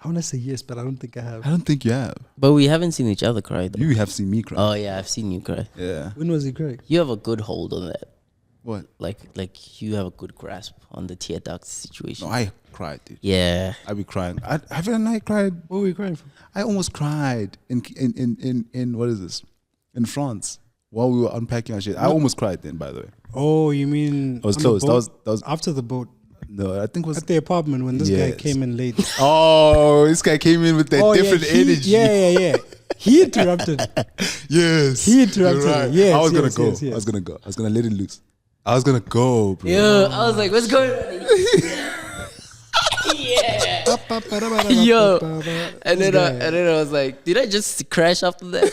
I want to say yes, but I don't think I have. I don't think you have. But we haven't seen each other cry, though. You have seen me cry. Oh, yeah, I've seen you cry. Yeah. When was he crying? You have a good hold on that. What? Like you have a good grasp on the tear ducts situation. No, I cried, dude. Yeah. I be crying. Haven't I cried? What were you crying for? I almost cried in what is this? In France while we were unpacking our shit. I almost cried then, by the way. Oh, you mean I was on the close. boat? That was After the boat no. I think it was at the apartment when this guy Yes. came in late. oh, this guy came in with that different energy. Yeah. He interrupted. Yes. He interrupted. You're right. Yes, I was gonna yes, go. yes, yes. I was gonna go. I was gonna let it loose. I was gonna go, bro. Yeah. I was like, what's going on? Yeah. Yo. And then I was like, did I just crash after that?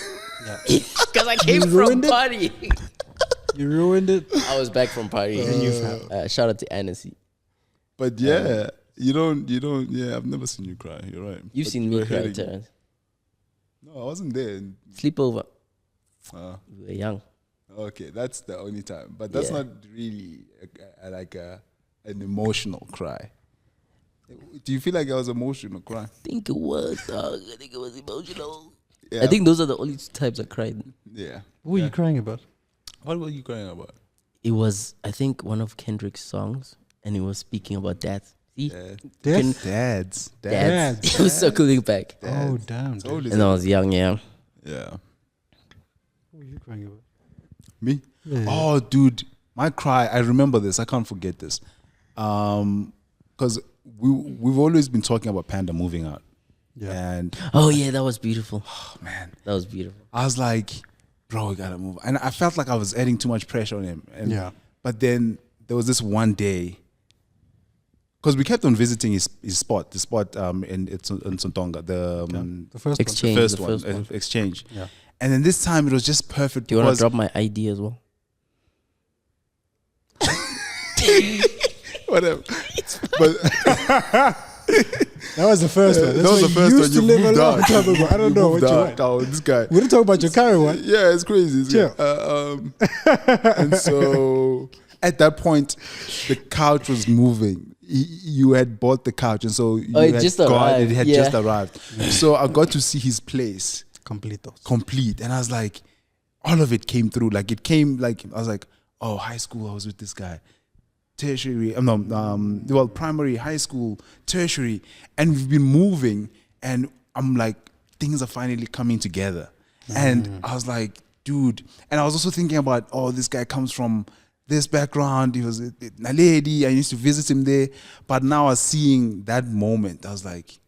Because I came You from ruined it? party. You ruined it. I was back from party. Shout out to Annecy. But yeah, you don't. Yeah, I've never seen you cry. You're right. You've But seen you me were cry, hating. Terrence. No, I wasn't there. Sleepover. Uh, We were young. okay, that's the only time. But that's Yeah. not really an emotional cry. Do you feel like I was emotional crying? I think it was, dog. I think it was emotional. Yeah. I think those are the only two times I cried. Yeah. What were you crying about? What were you crying about? It was, I think, one of Kendrick's songs, and it was speaking about dads. See? Death? Dads. Dads. It was circling back. Oh, damn. Dude. Totally. And I was young, yeah. Yeah. What were you crying about? Me? Yeah. Oh, dude, my cry. I remember this. I can't forget this. Because we've always been talking about Panda moving out. Yeah. And Oh, yeah, that was beautiful. oh, man, That was beautiful. I was like, bro, we gotta move. And I felt like I was adding too much pressure on him. And Yeah. But then there was this one day, because we kept on visiting his spot, the spot in Sontonga, The first Exchange. first the one, first one. exchange. Yeah. And then this time it was just perfect. Do you want to because- drop my ID as well? whatever? But That was the first one. that That's was the where first you one. used You to live a moved long out. time ago. I don't know what moved you out. want. Oh, this guy. We didn't talk about your current one. Yeah, it's crazy. It's Chill. and so at that point, the couch was moving. You had bought the couch, and so you it had just gone, arrived, It had yeah. just arrived. So I got to see his place Complete. complete, and I was like, all of it came through. Like it came, like I was like, oh, high school, I was with this guy. Tertiary, well, primary, high school, tertiary, and we've been moving, and I'm like, things are finally coming together. And I was like, dude, and I was also thinking about, oh, this guy comes from this background. He was a lady. I used to visit him there, but now I was seeing that moment. I was like,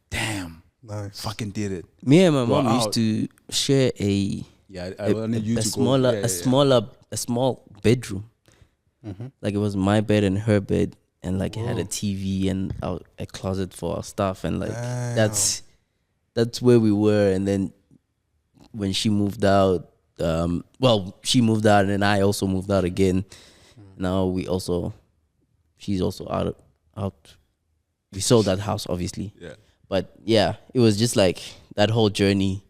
damn, Nice. fucking did it. Me and my Go mom out. used to share a Yeah, I wanted you to a small bedroom. Like it was my bed and her bed, and like it had a TV and a closet for our stuff, and like that's where we were. And then when she moved out, she moved out, and then I also moved out again. Now she's also out. We sold that house, obviously. Yeah. But yeah, it was just like that whole journey.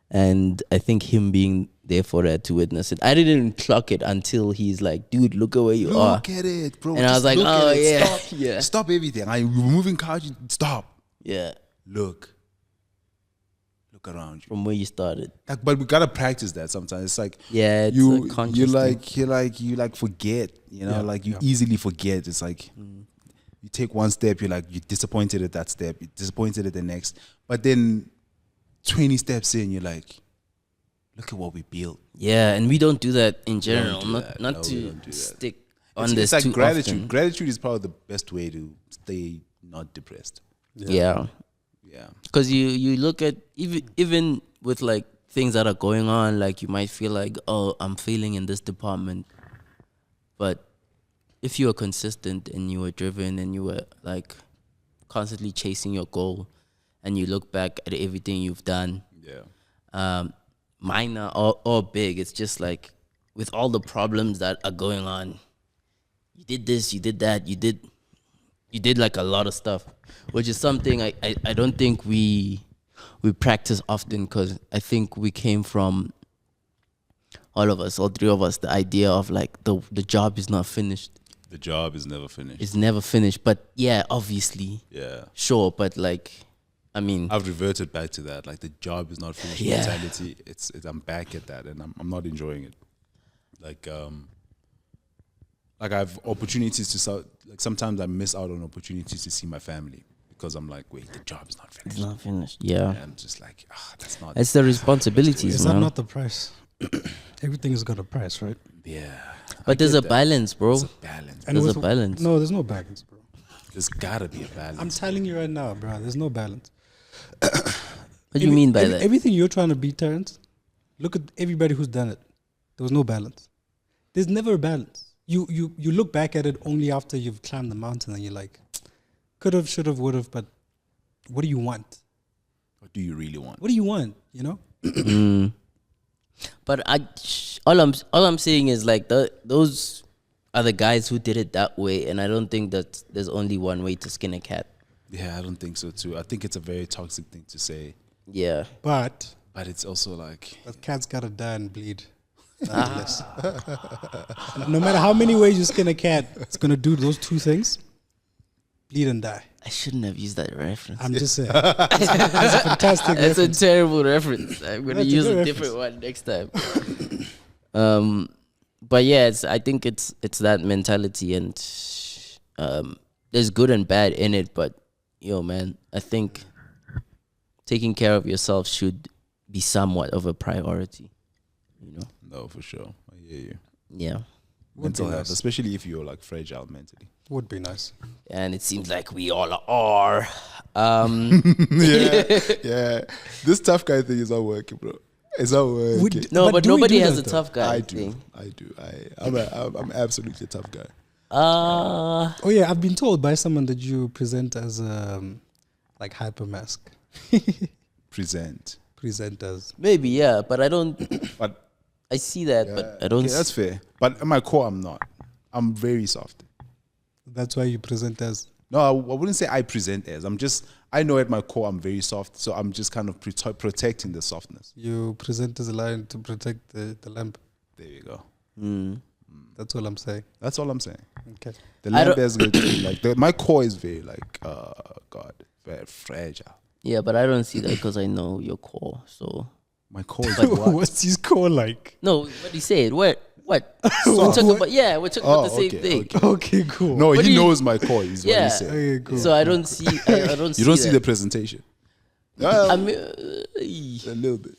And I think him being there for that to witness it. I didn't clock it until he's like, dude, look at where you are. Look at it, bro. And I was Just like, look at oh, it. yeah. Stop, Yeah. Stop everything. We're moving couch. Stop. Yeah. Look around you. From where you started. Like, but we gotta practice that sometimes. It's like Yeah, it's you a conscious you thing. you forget. You know, Yeah, like you yeah. easily forget. It's like you take one step, you're disappointed at that step, you're disappointed at the next. But then 20 steps in, you're like, look at what we built. Yeah, and we don't do that in general. do Not that. not No, we to don't do that. stick on It's, this it's like too gratitude. often. Gratitude is probably the best way to stay not depressed. Yeah. Yeah. Because you look at even with like things that are going on, like you might feel like, oh, I'm failing in this department. But if you were consistent and you were driven and you were like constantly chasing your goal, and you look back at everything you've done, Yeah. minor or big, it's just like with all the problems that are going on, you did this, you did that, you did like a lot of stuff, which is something I don't think we practice often, because I think we came from, all three of us, the idea of like the job is not finished. The job is never finished. It's never finished. But yeah, obviously, Yeah. sure, but like, I mean, I've reverted back to that. Like the job is not finished Yeah. mentality. It's I'm back at that, and I'm not enjoying it. Like like I have opportunities like sometimes I miss out on opportunities to see my family because I'm like, wait, the job's not It's finished. not finished. Yeah. And I'm just like, that's not. It's the responsibilities, Is man. that not the price? Everything has got a price, right? Yeah. But there's a balance, bro. There's a balance. And There's with- a balance. No, there's no balance, bro. There's gotta be a balance. I'm telling you right now, bro. There's no balance. What do you mean by that? Everything you're trying to be, Terrence. Look at everybody who's done it. There was no balance. There's never a balance. You look back at it only after you've climbed the mountain and you're like, could have, should have, would have, but what do you want? What do you really want? What do you want? You know? But all I'm saying is like those are the guys who did it that way, and I don't think that there's only one way to skin a cat. Yeah, I don't think so too. I think it's a very toxic thing to say, Yeah. But but it's also like, that cat's gotta die and bleed. Nonetheless. No matter how many ways you skin a cat, it's gonna do those two things: bleed and die. I shouldn't have used that reference. I'm just saying. It's a fantastic That's a reference. terrible reference. I'm gonna That's a use good a different one next time. But yeah, I think it's that mentality, and there's good and bad in it. But yo, man, I think taking care of yourself should be somewhat of a priority. You know? no, for sure. I hear you. Yeah. Would Mental be health, nice. especially if you're like fragile mentally. Would be nice. And it seems like we all are. Yeah. This tough guy thing is not working, bro. It's not working. No, but do we nobody do has that a though? tough guy I do. thing. I do. I'm absolutely a tough guy. Oh yeah, I've been told by someone that you present as like hyper mask. Present. Present as Maybe, yeah, but I don't. But I see that, but I don't. okay, that's fair. But at my core, I'm not. I'm very soft. that's why you present as. No, I wouldn't say I present as. I know at my core I'm very soft. So I'm just kind of protecting the softness. You present as a lion to protect the lamb. There you go. That's all I'm saying. That's all I'm saying. Okay. The I lamb don't- is good. Like my core is very like, God, very fragile. Yeah, but I don't see that because I know your core. So My core is like what? What's his core like? no, what he said. What? We're talking about. Yeah, we're talking about the same okay, thing. okay. Okay, cool. No, What do he you- knows my core. Is what Yeah. he said. Okay, cool. So I don't see. I don't. You don't see that. the presentation. Well, I mean, a little bit.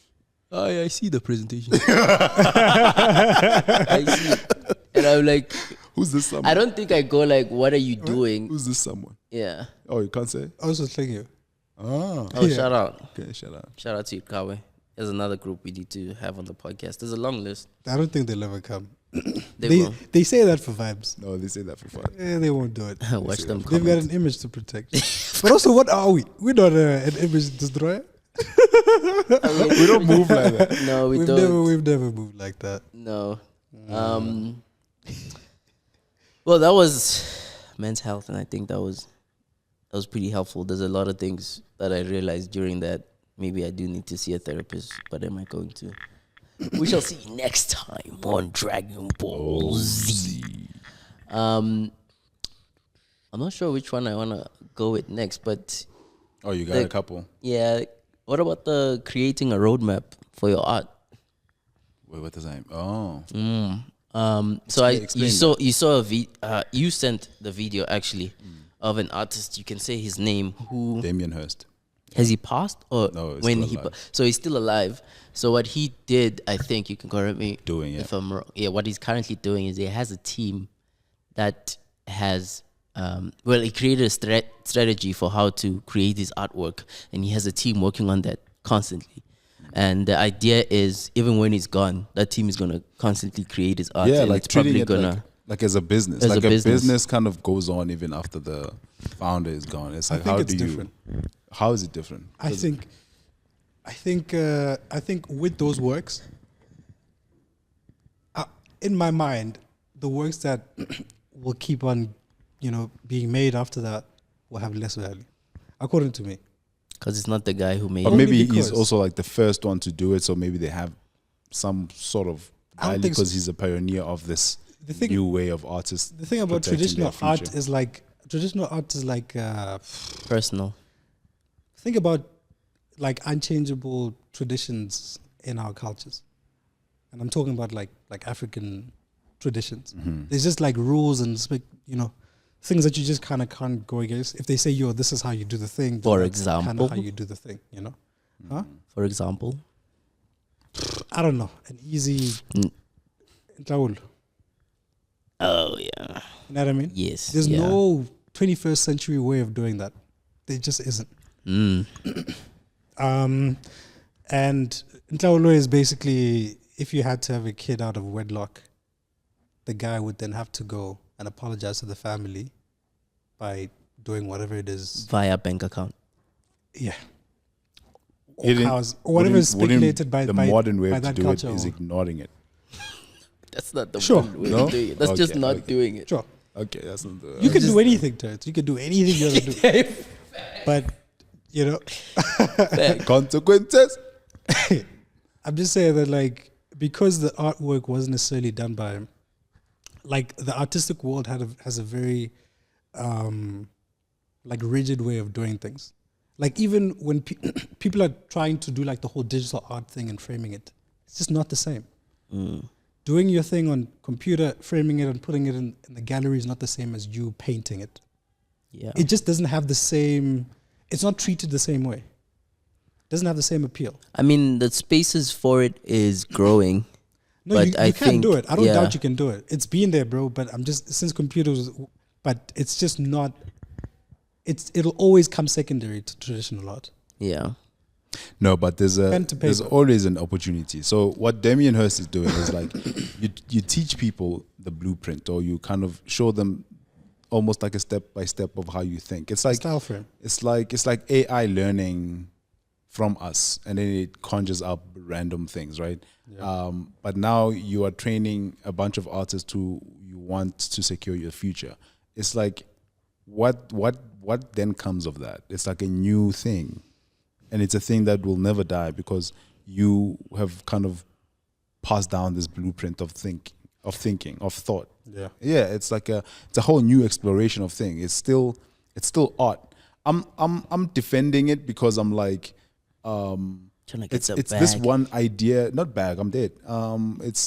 I see the presentation. I see, and I'm like, Who's this someone? I don't think I go like, what are you doing? Who's this someone? Yeah. Oh, you can't say? I was just thinking you. Ah. Oh, Yeah. shout out. Okay, shut up. Shout out to Kawe. There's another group we need to have on the podcast. There's a long list. I don't think they'll ever come. They They will. they say that for vibes. No, they say that for fun. They won't do it. Watch them They've got comment. an image to protect. But also, what are we? We're not an image destroyer. We don't move like that. No, we don't. We've never moved like that. No. Well, that was men's health, and I think that was pretty helpful. There's a lot of things that I realized during that. Maybe I do need to see a therapist, but am I going to? We shall see next time on Dragon Ball Z. I'm not sure which one I want to go with next, but Oh, you got a couple. yeah. What about the creating a roadmap for your art? Wait, what does that mean? Oh. So Explain you saw you sent the video actually of an artist. You can say his name. Who Damien Hirst. has he passed or No, he's when still he? alive. So he's still alive. So what he did, I think you can correct me Doing it. if I'm wrong. Yeah, what he's currently doing is he has a team that has. He created a strategy for how to create his artwork, and he has a team working on that constantly. And the idea is, even when he's gone, that team is gonna constantly create his art. Yeah, and like it's probably treating it gonna. like as a business. As a Like a business. business kind of goes on even after the founder is gone. It's I like, think how it's do you? different. How is it different? I think with those works, in my mind, the works that will keep on, being made after that will have less value, according to me. Because it's not the guy who made Or it. Only maybe he's because- also like the first one to do it, so maybe they have some sort of I don't value think so. because he's a pioneer of this The thing- new way of artists. The thing about protecting traditional their art future. is like personal. think about like unchangeable traditions in our cultures, and I'm talking about like African traditions. There's just like rules and things that you just kind of can't go against. If they say, "Yo, this is how you do the thing," then For that's example? kind of how you do the thing. Huh? For example, I don't know. An easy. You oh yeah, know what I mean? yes. There's yeah. no 21st century way of doing that. There just isn't. And Ntlawulo is basically, if you had to have a kid out of wedlock, the guy would then have to go and apologize to the family by doing whatever it is. via bank account. Yeah. It Or whatever is wouldn't speculated by the by, modern way by to that do it culture. is ignoring it. That's not the Sure. way No? of doing it. That's Okay, just not okay. doing it. Sure. Okay, that's not the. You can do anything to it. You can do anything you want to do. But, consequences. I'm just saying that, like, because the artwork wasn't necessarily done by him, like, the artistic world has a very, like, rigid way of doing things. Like, even when people are trying to do, like, the whole digital art thing and framing it, it's just not the same. Doing your thing on computer, framing it and putting it in the gallery is not the same as you painting it. Yeah. It just doesn't have the same, it's not treated the same way. It doesn't have the same appeal. I mean, the spaces for it is growing. No, But you I can do think- it. I don't yeah. doubt you can do it. It's been there, bro. But I'm just, since computers, but it's just not. It'll always come secondary to traditional art. Yeah. No, but there's Pen to there's paper. always an opportunity. So what Damien Hirst is doing is like you teach people the blueprint, or you kind of show them almost like a step by step of how you think. It's like Style frame. it's like AI learning from us, and then it conjures up random things, right? But now you are training a bunch of artists who you want to secure your future. It's like what then comes of that? It's like a new thing, and it's a thing that will never die because you have kind of passed down this blueprint of thinking, of thought. Yeah, it's like it's a whole new exploration of thing. It's still art. I'm defending it because I'm like, Trying to get the it's this bag. one idea, not bag. I'm dead. It's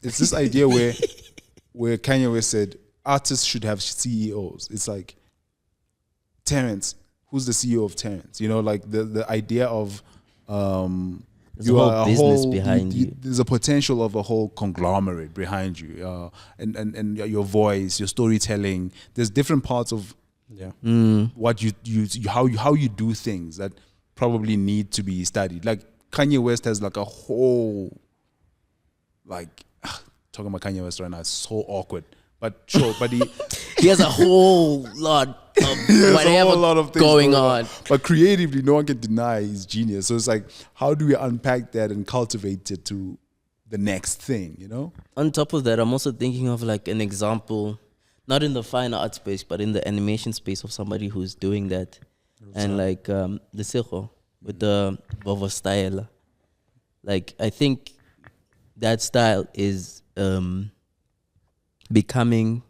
this idea where Kanye West said artists should have CEOs. It's like Terrence, who's the CEO of Terrence? You know, like the idea of There's a whole business behind you. There's a potential of a whole conglomerate behind you, and your voice, your storytelling. There's different parts of what you how you do things that probably need to be studied. Like Kanye West has like a whole, like talking about Kanye West right now is so awkward. But sure, but He has a whole lot of there's whatever a whole lot of things going on. But creatively, no one can deny his genius. So it's like, how do we unpack that and cultivate it to the next thing? You know? On top of that, I'm also thinking of like an example, not in the fine art space, but in the animation space of somebody who's doing that. And like the Sejo with the Vovo style. Like, I think that style is becoming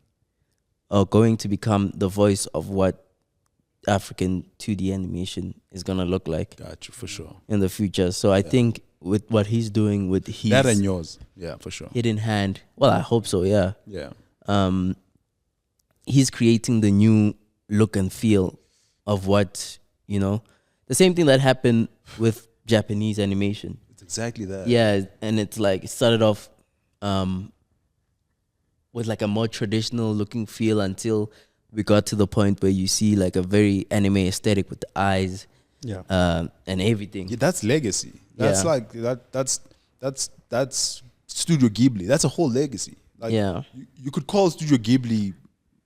or going to become the voice of what African 2D animation is going to look like Gotcha, for sure. in the future. So I think with what he's doing with his That and yours. Yeah, for sure. hidden hand, well, I hope so, yeah. Yeah. He's creating the new look and feel of what, the same thing that happened with Japanese animation. It's exactly that. Yeah, and it's like it started off with like a more traditional looking feel until we got to the point where you see like a very anime aesthetic with the eyes and everything. Yeah, that's legacy. That's Yeah. like that's Studio Ghibli. That's a whole legacy. Like, Yeah. you could call Studio Ghibli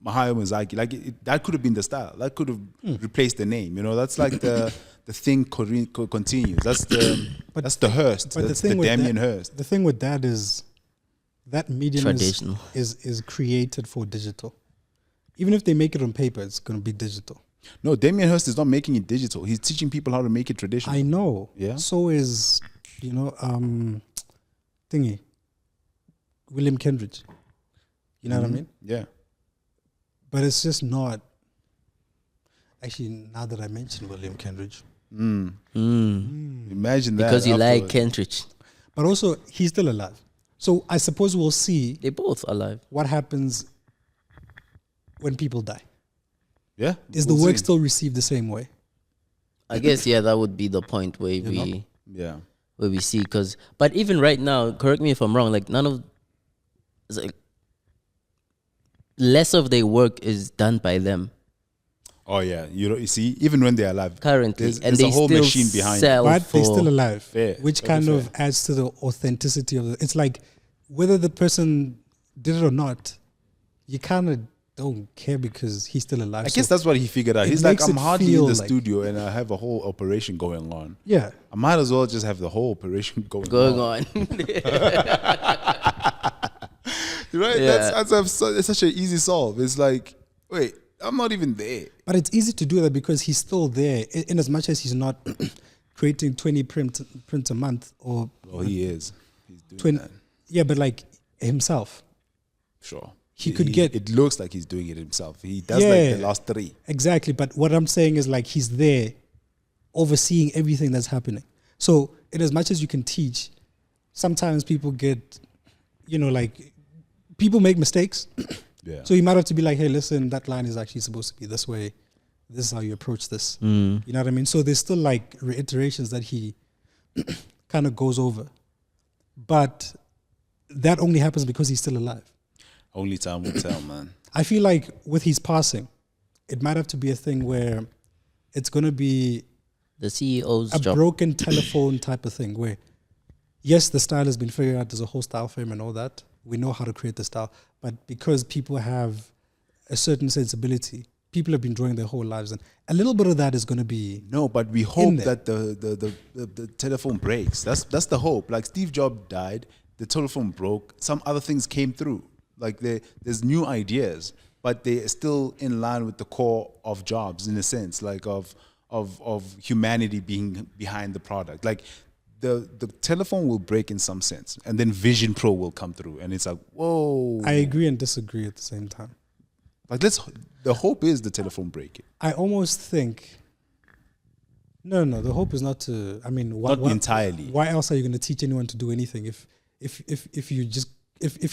Hayao Miyazaki. Like that could have been the style. That could have replaced the name. You know, that's like the thing continues. That's the Hearst. But That's the thing with Damien that, Hirst. the thing with that is that medium Traditional. is created for digital. Even if they make it on paper, it's going to be digital. No, Damien Hirst is not making it digital. He's teaching people how to make it traditional. I know. Yeah. So is thingy, William Kendrick. You know what I mean? Yeah. But it's just not. Actually, now that I mentioned William Kendrick, Imagine that. Because you like afterwards. Kentridge. but also he's still alive. So I suppose we'll see They both alive. what happens when people die. Yeah. Is we'll the work see. still received the same way? I guess that would be the point where know? Yeah. we see, but even right now, correct me if I'm wrong, like none of it's like less of their work is done by them Oh yeah. You see, even when they're alive, currently, there's and a they whole still machine behind. sell But they're for- still alive, Fair. which Very kind fair. of adds to the authenticity of it. It's like whether the person did it or not, you kind of don't care because he's still alive. I guess So, that's what he figured out. it He's like, makes I'm it hardly in feel the like- studio and I have a whole operation going on. yeah. I might as well just have the whole operation going going on. on. Right? Yeah. It's such an easy solve. It's like, wait, I'm not even there. But it's easy to do that because he's still there, in as much as he's not creating 20 prints a month or Well, he is. He's doing 20. that. Yeah, but like himself. Sure. He could get- It looks like he's doing it himself. He does Yeah. like the last three. Exactly. But what I'm saying is like he's there overseeing everything that's happening. So in as much as you can teach, sometimes people get, like people make mistakes. Yeah. So you might have to be like, hey, listen, that line is actually supposed to be this way. This is how you approach this. Mm. You know what I mean? So there's still like reiterations that he kind of goes over. But that only happens because he's still alive. Only time will tell, man. I feel like with his passing, it might have to be a thing where it's going to be The CEO's a job. broken telephone type of thing where, yes, the style has been figured out. There's a whole style frame and all that. We know how to create the style. But because people have a certain sensibility, people have been drawing their whole lives. And a little bit of that is going to be, No, but we hope there. that the telephone breaks. That's the hope. Like Steve Jobs died, the telephone broke. Some other things came through. Like there's new ideas, but they're still in line with the core of Jobs in a sense, like of humanity being behind the product. Like the telephone will break in some sense, and then Vision Pro will come through, and it's like, whoa. I agree and disagree at the same time. Like the hope is the telephone breaking. I almost think, no, the hope is not to, I mean, Not entirely. Why else are you going to teach anyone to do anything if you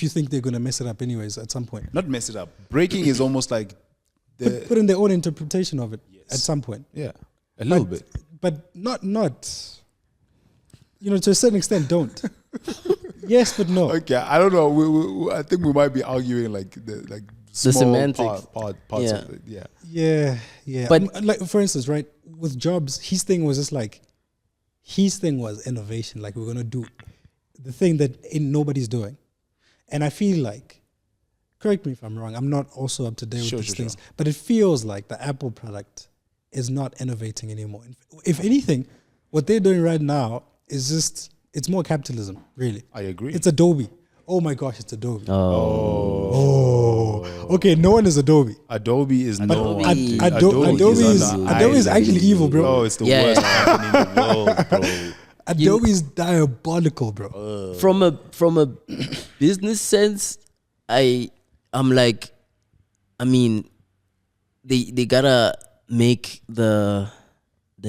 think they're going to mess it up anyways at some point? Not mess it up. Breaking is almost like Put in their own interpretation of it at some point. yeah, a little bit. But not, to a certain extent, don't. Yes, but no. Okay, I don't know. I think we might be arguing like the small semantics. parts Yeah. of it. Yeah. Yeah. But- like, for instance, right, with Jobs, his thing was just like, his thing was innovation. Like, we're going to do the thing that nobody's doing. And I feel like, correct me if I'm wrong, I'm not also up to date with these things, but it feels like the Apple product is not innovating anymore. If anything, what they're doing right now is just, it's more capitalism, really. I agree. It's Adobe. Oh my gosh, it's Adobe. Oh. Okay, no one is Adobe. Adobe is no Adobe- one. dude. Adobe is on the Adobe is island. actually evil, bro. Oh, it's the Yeah. worst company in the world, bro. Adobe is diabolical, bro. From a business sense, I'm like, I mean, they gotta make the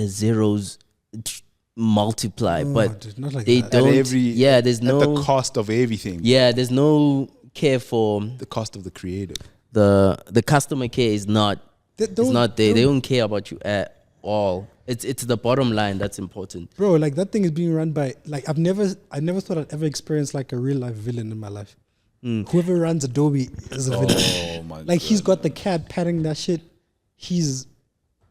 zeros multiply, but dude, not like they that. don't. At there's the no. cost of everything. There's no care for The cost of the creative. the customer care is not. It's not there. They don't care about you at all. It's the bottom line that's important. Bro, like that thing is being run by like I never thought I'd ever experience like a real life villain in my life. Whoever runs Adobe is a villain. Oh my Like he's got the cat patting that shit. He's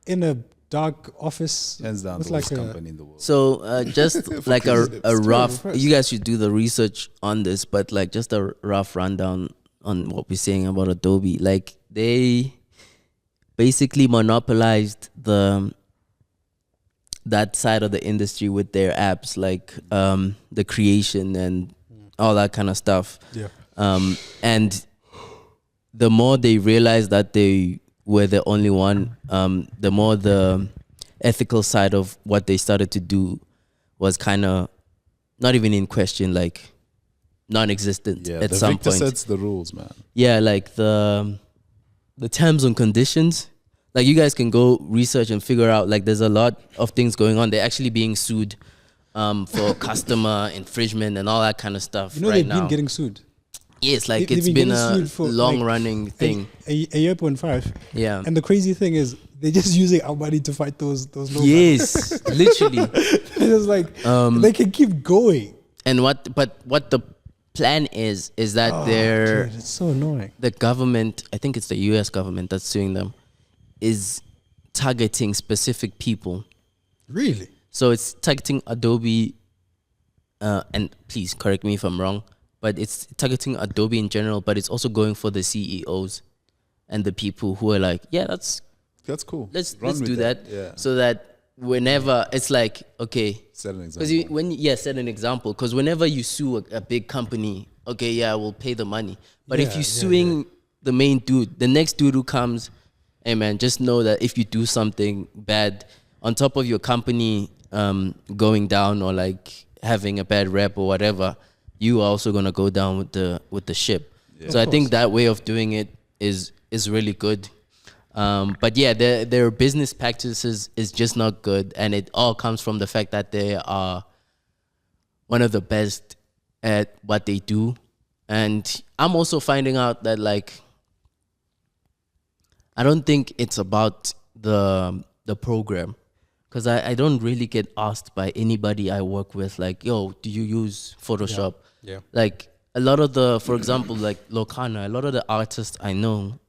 in a dark office. Hands down with the worst like a- company in the world. So just like a Still rough, reversed. you guys should do the research on this, but like just a rough rundown on what we're saying about Adobe. Like they basically monopolized that side of the industry with their apps, like the creation and all that kind of stuff. Yeah. And the more they realized that they were the only one, the more the ethical side of what they started to do was kind of not even in question, like non-existent Yeah, at the some victor point. sets the rules, man. Yeah, like the terms and conditions. Like you guys can go research and figure out. Like there's a lot of things going on. They're actually being sued for customer infringement and all that kind of stuff. You know, right they've now, been getting sued. yes, like they've it's been been getting a sued for, long-running thing. A year point five. Yeah. And the crazy thing is, they're just using our money to fight those low Yes, literally. It's just like they can keep going. And what the plan is that they're Dude, it's so annoying. the government, I think it's the US government that's suing them, is targeting specific people. Really? So it's targeting Adobe, and please correct me if I'm wrong, but it's targeting Adobe in general, but it's also going for the CEOs and the people who are like, yeah, that's cool. let's Run with do that. Yeah. So that whenever it's like, okay, Set an because example. set an example. Because whenever you sue a big company, okay, yeah, we'll pay the money. But if Yeah, you're yeah, suing the main dude, the next dude who comes, hey man, just know that if you do something bad, on top of your company going down or like having a bad rep or whatever, you are also gonna go down with the ship. Yeah. So Of I think course. that way of doing it is really good. But yeah, their business practices is just not good, and it all comes from the fact that they are one of the best at what they do. And I'm also finding out that like I don't think it's about the program, because I don't really get asked by anybody I work with like, yo, do you use Photoshop? Yeah. Like a lot of the, for example, like Locana, a lot of the artists I know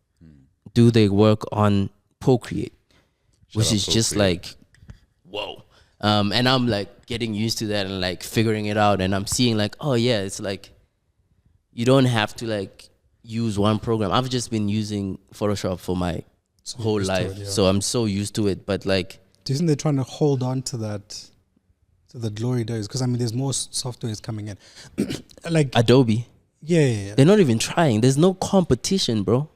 do they work on Procreate, which out is just Procreate. like, whoa. And I'm like getting used to that and like figuring it out, and I'm seeing like, oh yeah, it's like you don't have to like use one program. I've just been using Photoshop for my So whole used to life, it, yeah. so I'm so used to it. But like, Do you think they're trying to hold on to that, to the glory days? Because I mean, there's more softwares coming in. Like, Adobe, yeah. they're not even trying. There's no competition, bro.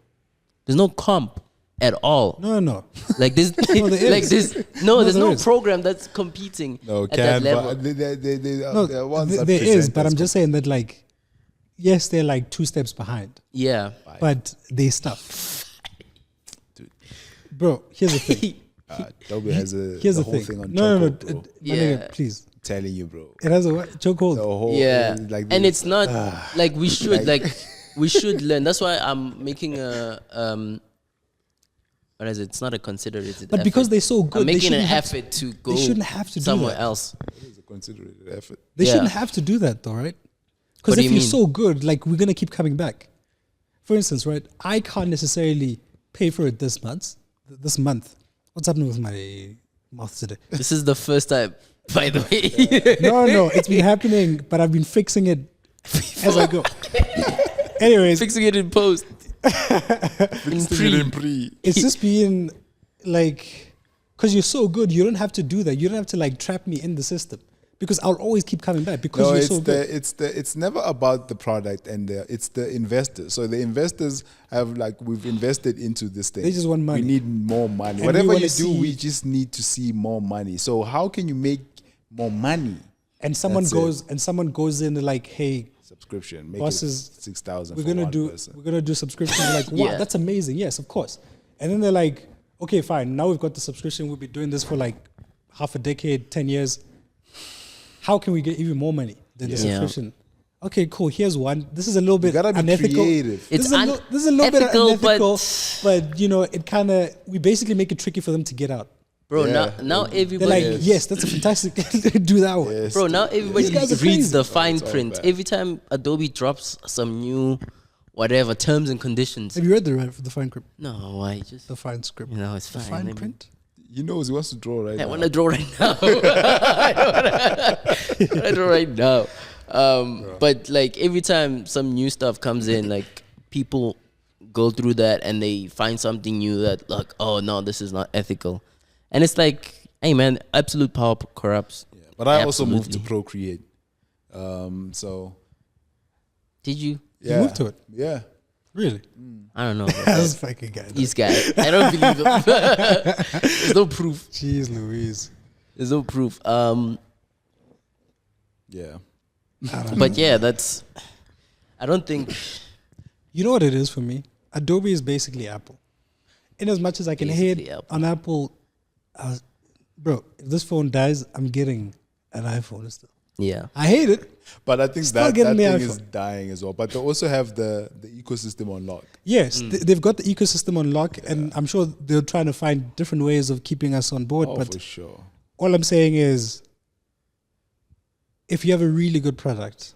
There's no comp at all. No. Like this, No, there like is. this. No, There's there no is. program that's competing No, at that level. No, there are ones that there is, present but as I'm just saying that like, yes, they're like 2 steps behind, Yeah, but they stuff. Dude. Bro, here's the thing. Adobe has Here's the the whole thing. thing on No, chokehold, bro. my Yeah. nigga, please. Telling you, bro. It has a what? Chokehold. The whole yeah. like And this. it's not like we should we should learn. That's why I'm making a what is it? It's not a considerate. But because they're so good, I'm they making an shouldn't have effort to go. they shouldn't have to do somewhere that. else. It is a considerate effort. They Yeah. shouldn't have to do that though, right? Because What do if you you're mean? so good, like we're gonna keep coming back. For instance, right? I can't necessarily pay for it this month. What's happening with my mouth today? This is the first time, by the way. No, it's been happening, but I've been fixing it as I go. Anyways, Fixing it in post. Fixing it in pre. it's just being like, because you're so good, you don't have to do that. You don't have to like trap me in the system, because I'll always keep coming back because No, you're it's so good. it's never about the product it's the investors. So the investors have like, we've invested into this thing. They just want money. We need more money. And Whatever we you wanna do, we see- just need to see more money. So how can you make more money? And someone That's goes in like, hey, Subscription. Make Bosses, it 6,000 we're for gonna one do person. we're gonna do subscription. We're like, wow, Yeah. that's amazing. Yes, of course. And then they're like, okay, fine. Now we've got the subscription. We'll be doing this for like half a decade, 10 years. How can we get even more money than the Yeah. subscription? Okay, cool. Here's one. This is a little bit gotta be unethical. creative. This It's is a little bit unethical, unethical, but you know, it kind of, we basically make it tricky for them to get out. Bro, Yeah. now They're everybody like, yes, that's a fantastic. Do that one. Yes. Bro, now everybody guys are reads crazy. the fine It's all print. bad. Every time Adobe drops some new whatever terms and conditions. Have you read the fine script? No, I just The fine script. you know it's The fine. fine Let me- print. He knows he wants to draw right I now. want to draw right now. I want to draw right now. But like every time some new stuff comes in, like people go through that and they find something new that like, oh no, this is not ethical, and it's like, hey man, absolute power corrupts. Yeah. But I also moved to Absolutely. Procreate. So Did you? yeah. moved to it? Yeah. Really? I don't know. Bro. That's fucking guy. These guys, I don't believe them. There's no proof. Jeez Louise. There's no proof. Yeah. But yeah, that's. I don't think. You know what it is for me? Adobe is basically Apple. In as much as I can Basically hate Apple. on Apple, bro, if this phone dies, I'm getting an iPhone still. Yeah. I hate it. But I think Still that getting thing the is dying as well. But they also have the ecosystem on lock. Yes, they've got the ecosystem on lock, and I'm sure they're trying to find different ways of keeping us on board. Oh, but for sure. all I'm saying is, if you have a really good product,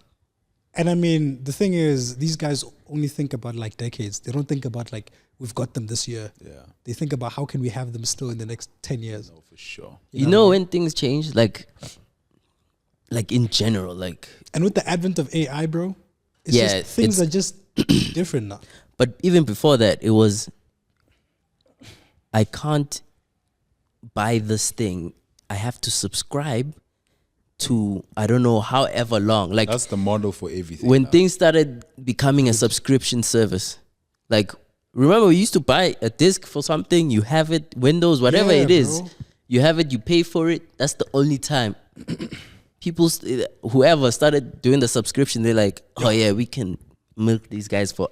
and I mean, the thing is, these guys only think about like decades. They don't think about like, we've got them this year. Yeah. They think about how can we have them still in the next 10 years. No, for sure. You know when things change, like in general, like. And with the advent of AI, bro, it's Yeah, just, things it's- are just different now. But even before that, it was, I can't buy this thing. I have to subscribe to, I don't know, however long. Like That's the model for everything. when now. things started becoming a subscription service, like remember we used to buy a disc for something, you have it, Windows, whatever Yeah, it is, bro. you have it, you pay for it. That's the only time. People, whoever started doing the subscription, they're like, oh yeah, we can milk these guys for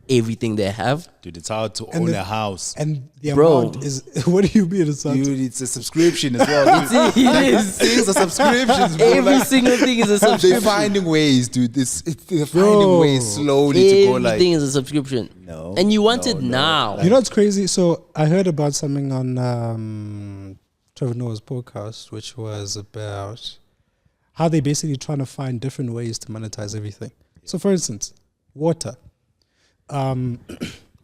everything they have. Dude, it's hard to And own the- a house. And the Bro. amount is, what do you mean it's not? Dude, it's a subscription as well. dude. It is. Things are subscriptions, bro. Every Like, single thing is a they're subscription. finding ways, dude. They're Bro. finding ways slowly to go like. Everything is a subscription. No, And you want no, it no. now. You know what's crazy? So I heard about something on Trevor Noah's podcast, which was about how they basically trying to find different ways to monetize everything. So, for instance, water.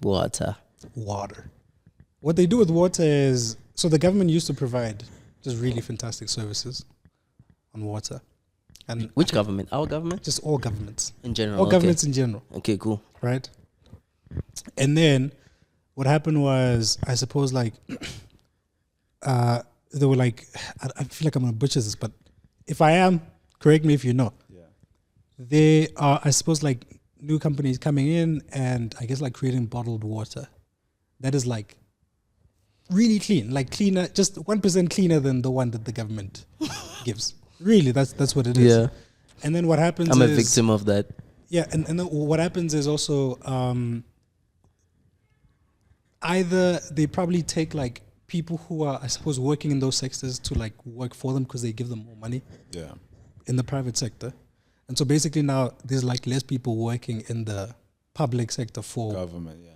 Water. Water. What they do with water is, so the government used to provide just really fantastic services on water, and Which government? Our government? just all governments, In general. all okay. governments in general, Okay, cool. right? And then what happened was, I suppose, like, they were like, I feel like I'm gonna butcher this, but if I am, correct me if you know. Yeah. They are, I suppose, like new companies coming in and I guess like creating bottled water that is like really clean, like cleaner, just 1% cleaner than the one that the government gives. Really, that's what it is. Yeah. And then what happens I'm a is, victim of that. yeah, and then what happens is also either they probably take like people who are, I suppose, working in those sectors to like work for them because they give them more money Yeah. in the private sector. And so basically now there's like less people working in the public sector for, Government, yeah.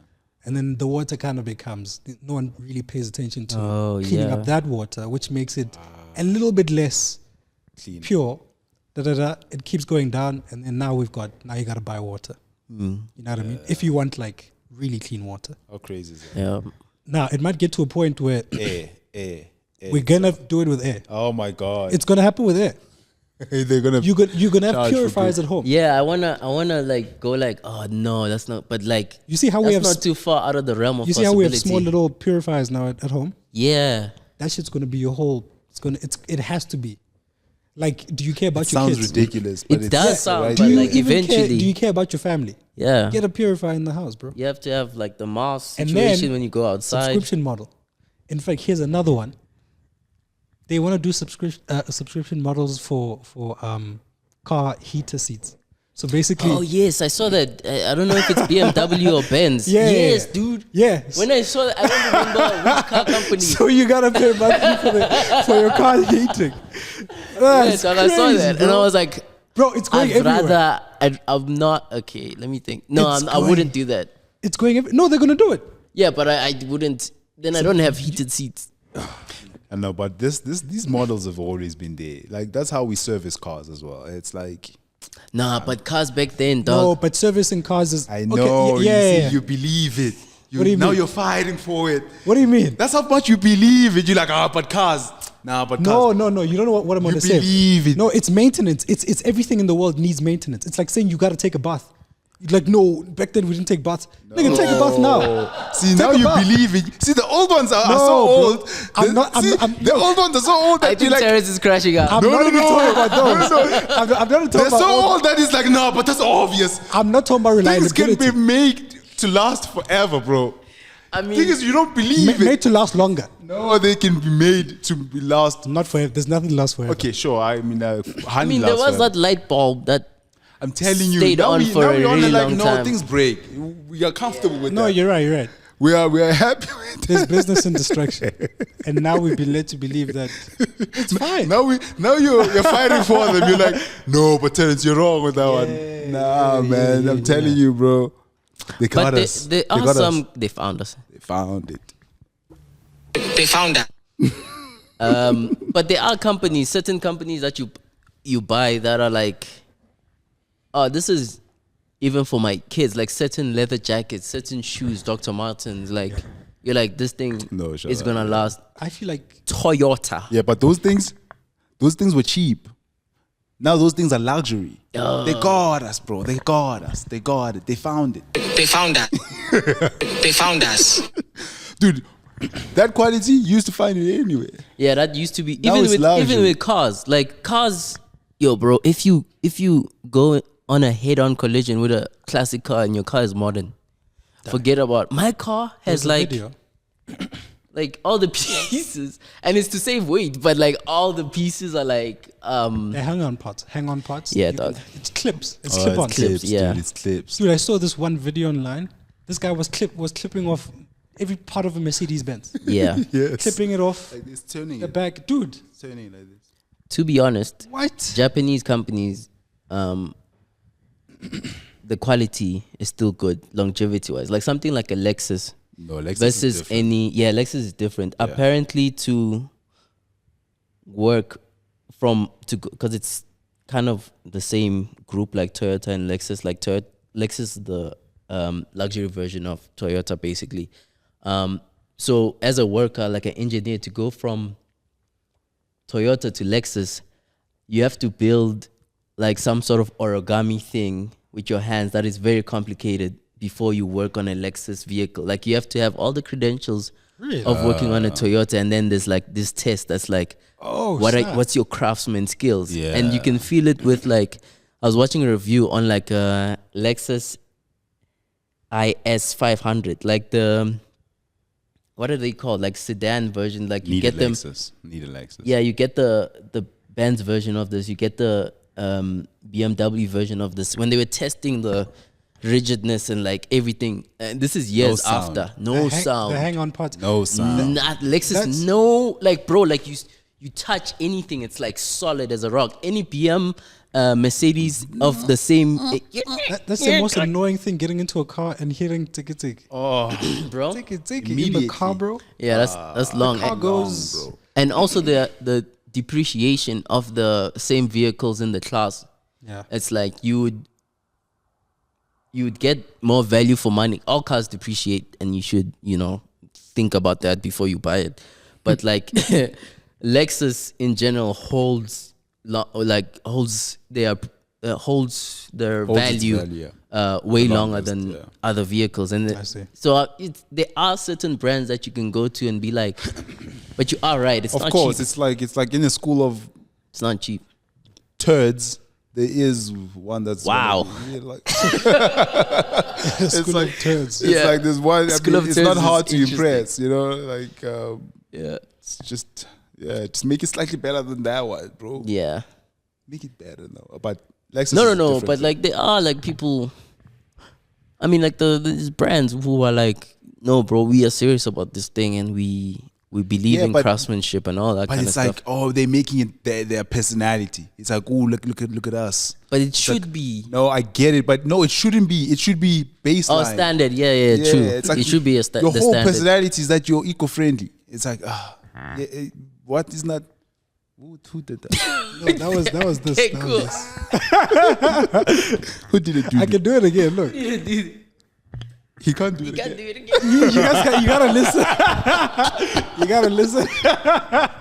and then the water kind of becomes, no one really pays attention to Oh, cleaning yeah. up that water, which makes it a little bit less Clean. pure. It keeps going down, and then now you got to buy water. You know what I mean? If you want like really clean water. How crazy is that? Yeah. Now it might get to a point where Air. we're gonna do it with air. Oh my God. It's gonna happen with air. They're gonna. You're gonna have Charge for purifiers at home. Yeah, I wanna like go like, oh no, that's not. But like, You see how that's we have not too far out of the realm of you see how we have possibility. small little purifiers now at home. Yeah. That shit's gonna be your whole. It has to be. Like, do you care about It your sounds kids? ridiculous, but It it's does the sound, right but Do you way. like, even care? eventually- Do you care about your family? Yeah. Get a purifier in the house, bro. You have to have like the mask And situation then when you go outside. Subscription model. In fact, here's another one. They want to do subscription models for car heater seats. So basically, Oh yes, I saw that. I don't know if it's BMW or Benz. Yeah. Yes, dude. yes. When I saw that, I don't remember which car company. So you gotta pay monthly for your car heating. Yes, That's and I saw crazy, that, bro. and I was like, Bro, it's going I'd everywhere. rather. I'm not okay. Let me think. No, It's I wouldn't going- do that. It's going. No, they're gonna do it. Yeah, but I wouldn't. Then I don't have heated seats. I know, but these models have always been there. Like that's how we service cars as well. It's like Nah, but cars back then, No, dog. but servicing cars is. I okay, know. yeah. You believe it. What do you now mean? you're fighting for it. What do you mean? That's how much you believe it. You're like, but cars. Nah, but cars. No. You don't know what I'm You gonna say. believe it. No, it's maintenance. It's everything in the world needs maintenance. It's like saying you gotta take a bath. You're like, no, back then we didn't take baths. Nigga, take a bath now. See, Take now a you bath. believe it. See, the old ones are No, so bro. old. I'm not- I'm- the old ones are so old I that you think like. Terrence is crashing out. I'm No, not no, even no. talking about those. No, no. I'm not talking They're about so all- old that it's like, no, but that's obvious. I'm not talking about Things can reliability. be made to last forever, bro. I mean, Thing is, you don't believe it. Made to last longer. No, they can be made to be last. Not forever. There's nothing lasts forever. Okay, sure. I mean, honey I mean, there lasts was forever. that light bulb that. I'm telling you, stayed now on we, for now a we're on really like, long no, time. things break. We are comfortable with No, that. you're right. we are happy with There's business in distraction, and now we've been led to believe that it's fine. Now you're fighting for them. You're like, no, but Terrence, you're wrong with that one. Nah, man, I'm telling you, bro. They got us. They got us. They found us. They found it. They found that. But there are companies, certain companies that you buy that are like, oh, this is even for my kids, like certain leather jackets, certain shoes, Dr. Martens, like you're like, this thing is gonna last. I feel like Toyota. Yeah, but those things were cheap. Now those things are luxury. They got us, bro. They got us. They got it. They found it. They found that. They found us. Dude, that quality you used to find it anywhere. Yeah, that used to be Now even it's with luxury. even with cars. Like cars, yo, bro. If you go on a head-on collision with a classic car and your car is modern, forget about my car has there's a like video. like all the pieces, and it's to save weight, but like all the pieces are like They're hang-on parts. Yeah, dog. It's clips. It's Oh, clip-on. it's clips, yeah. dude. It's clips. Dude, I saw this one video online. This guy was clipping off every part of a Mercedes Benz, yeah. Yes. clipping it off Like this, turning the it. back. Dude, Turning like this. To be honest, what? Japanese companies, the quality is still good longevity-wise. Like something like a Lexus No, Lexus is versus different. Lexus is different. Apparently, to work because it's kind of the same group like Toyota and Lexus. Like Lexus is the luxury version of Toyota, basically. So as a worker, like an engineer, to go from Toyota to Lexus, you have to build like some sort of origami thing with your hands that is very complicated before you work on a Lexus vehicle. Like you have to have all the credentials of working on a Toyota, and then there's like this test that's like, what's your craftsman skills? Yeah. And you can feel it with like, I was watching a review on like a Lexus IS 500, like the, what are they called? Like sedan version. Like you get them. Need a Lexus. Yeah, you get the Benz version of this. You get the BMW version of this. When they were testing the rigidness and like everything, and this is years sound. after. No The sound. hang-on parts. No sound. Not Lexus. That's- No, like bro, like you touch anything, it's like solid as a rock. Any BM, Mercedes of the same, That's the most annoying thing, getting into a car and hearing tick bro. in the Immediately. car, bro. Yeah, that's long. car And- goes. Bro. and also the depreciation of the same vehicles in the class. Yeah. It's like you would get more value for money. All cars depreciate, and you should, think about that before you buy it. But like Lexus in general holds their value, way longer than other vehicles. And I see. so there are certain brands that you can go to and be like, but you are right. It's Of not course, cheap. it's like in a school of It's not cheap. turds. There is one that's Wow. like, It's like turds. it's like there's one. School of it's turds not is hard to interesting. impress, like Yeah. it's just make it slightly better than that one, bro. Yeah. Make it better now. But Lexus No, is different. but like there are like people. I mean, like these brands who are like, no, bro, we are serious about this thing, and we believe Yeah, in but- craftsmanship and all that But kind of it's stuff. like, they're making it their personality. It's like, look at us. But it should be No, I get it, but no, it shouldn't be. It should be baseline. standard. Yeah, true. It's like It should be your the whole standard. personality is that you're eco-friendly. It's like, what is not? Who did that? No, that was this. Okay, that cool. was this. Who did it? I can do it again. Look, He can't do You it. can't Again. do it again. you gotta listen. You gotta listen.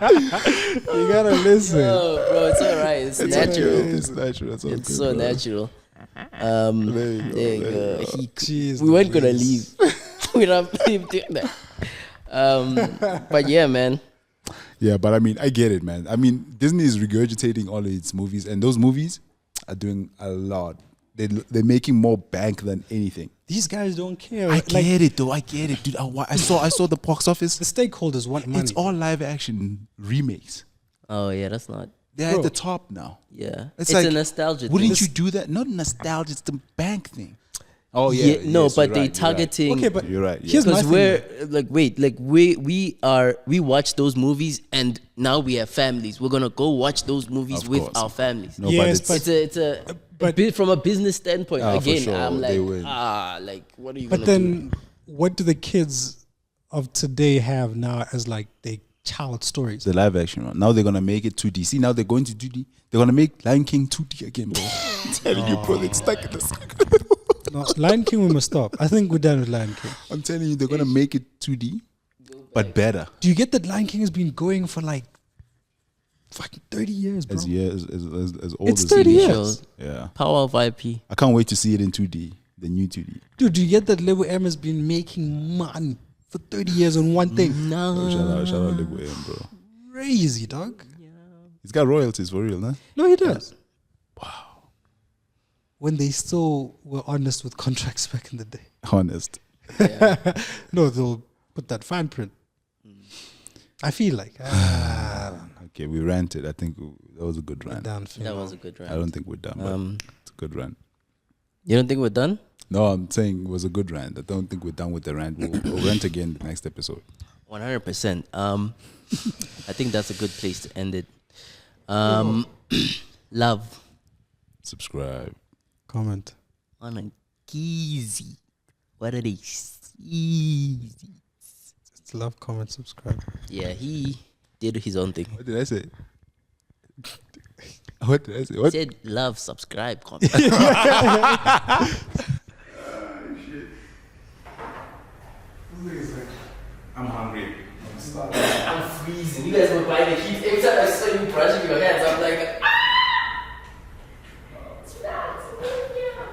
You gotta listen. Oh, bro, it's all right. It's natural. It's natural. It's, all It's good, so bro. natural. There you go. There you go. Jeez, We weren't gonna Louise. leave without him doing that. But yeah, man. Yeah, but I mean, I get it, man. I mean, Disney is regurgitating all of its movies, and those movies are doing a lot. They're making more bank than anything. These guys don't care. I Like, get it, though. I get it, dude. I saw the box office. the stakeholders want money. It's all live action remakes. Oh yeah, that's not. They're Bro. at the top now. Yeah, It's it's like, a nostalgia. Wouldn't thing. you do that? Not nostalgia. It's the bank thing. Oh yeah, no, yes, but you're they right, you're right. targeting. Okay, but You're right. Yeah. here's my Because thing. we're like, wait, like we watch those movies and now we have families. We're gonna go watch those movies Of with course, our of course. families. No, Yes, but it's, but- It's a but- from a business standpoint. Ah, for Again, sure, I'm they like, win. like what are you But gonna then, what do the kids of today have now as like their child stories? the live action one. Now they're gonna make it 2D. See, now they're going to 2D. They're gonna make Lion King 2D again, bro. I'm telling you, bro. They're stuck in this. No, Lion King, we must stop. I think we're done with Lion King. I'm telling you, they're gonna make it 2D, but better. Do you get that Lion King has been going for like fucking 30 years, bro? As old It's as 30 it is. years. shows? Yeah, Power of IP. I can't wait to see it in 2D. The new 2D. Dude, do you get that Lebo M has been making money for 30 years on one thing? No, Oh, shout out Lebo M, bro. Crazy, dog. He's got royalties for real, huh? No, he does. Wow. When they still were honest with contracts back in the day. Honest. No, they'll put that fine print. I feel like. Okay, we ranted. I think that was a good rant. down that was a good I round. don't think we're done, but it's a good rant. You don't think we're done? No, I'm saying it was a good rant. I don't think we're done with the rant. We'll rant again the next episode. 100%. I think that's a good place to end it. Love Subscribe. Comment. on a geezy. What are they? Easy. It's love, comment, subscribe. Yeah, he did his own thing. What did I say? What did I say? He What? said love, subscribe, comment. I'm hungry. I'm freezing. You guys were buying the heat. Every time I saw you brushing your hands, I'm like,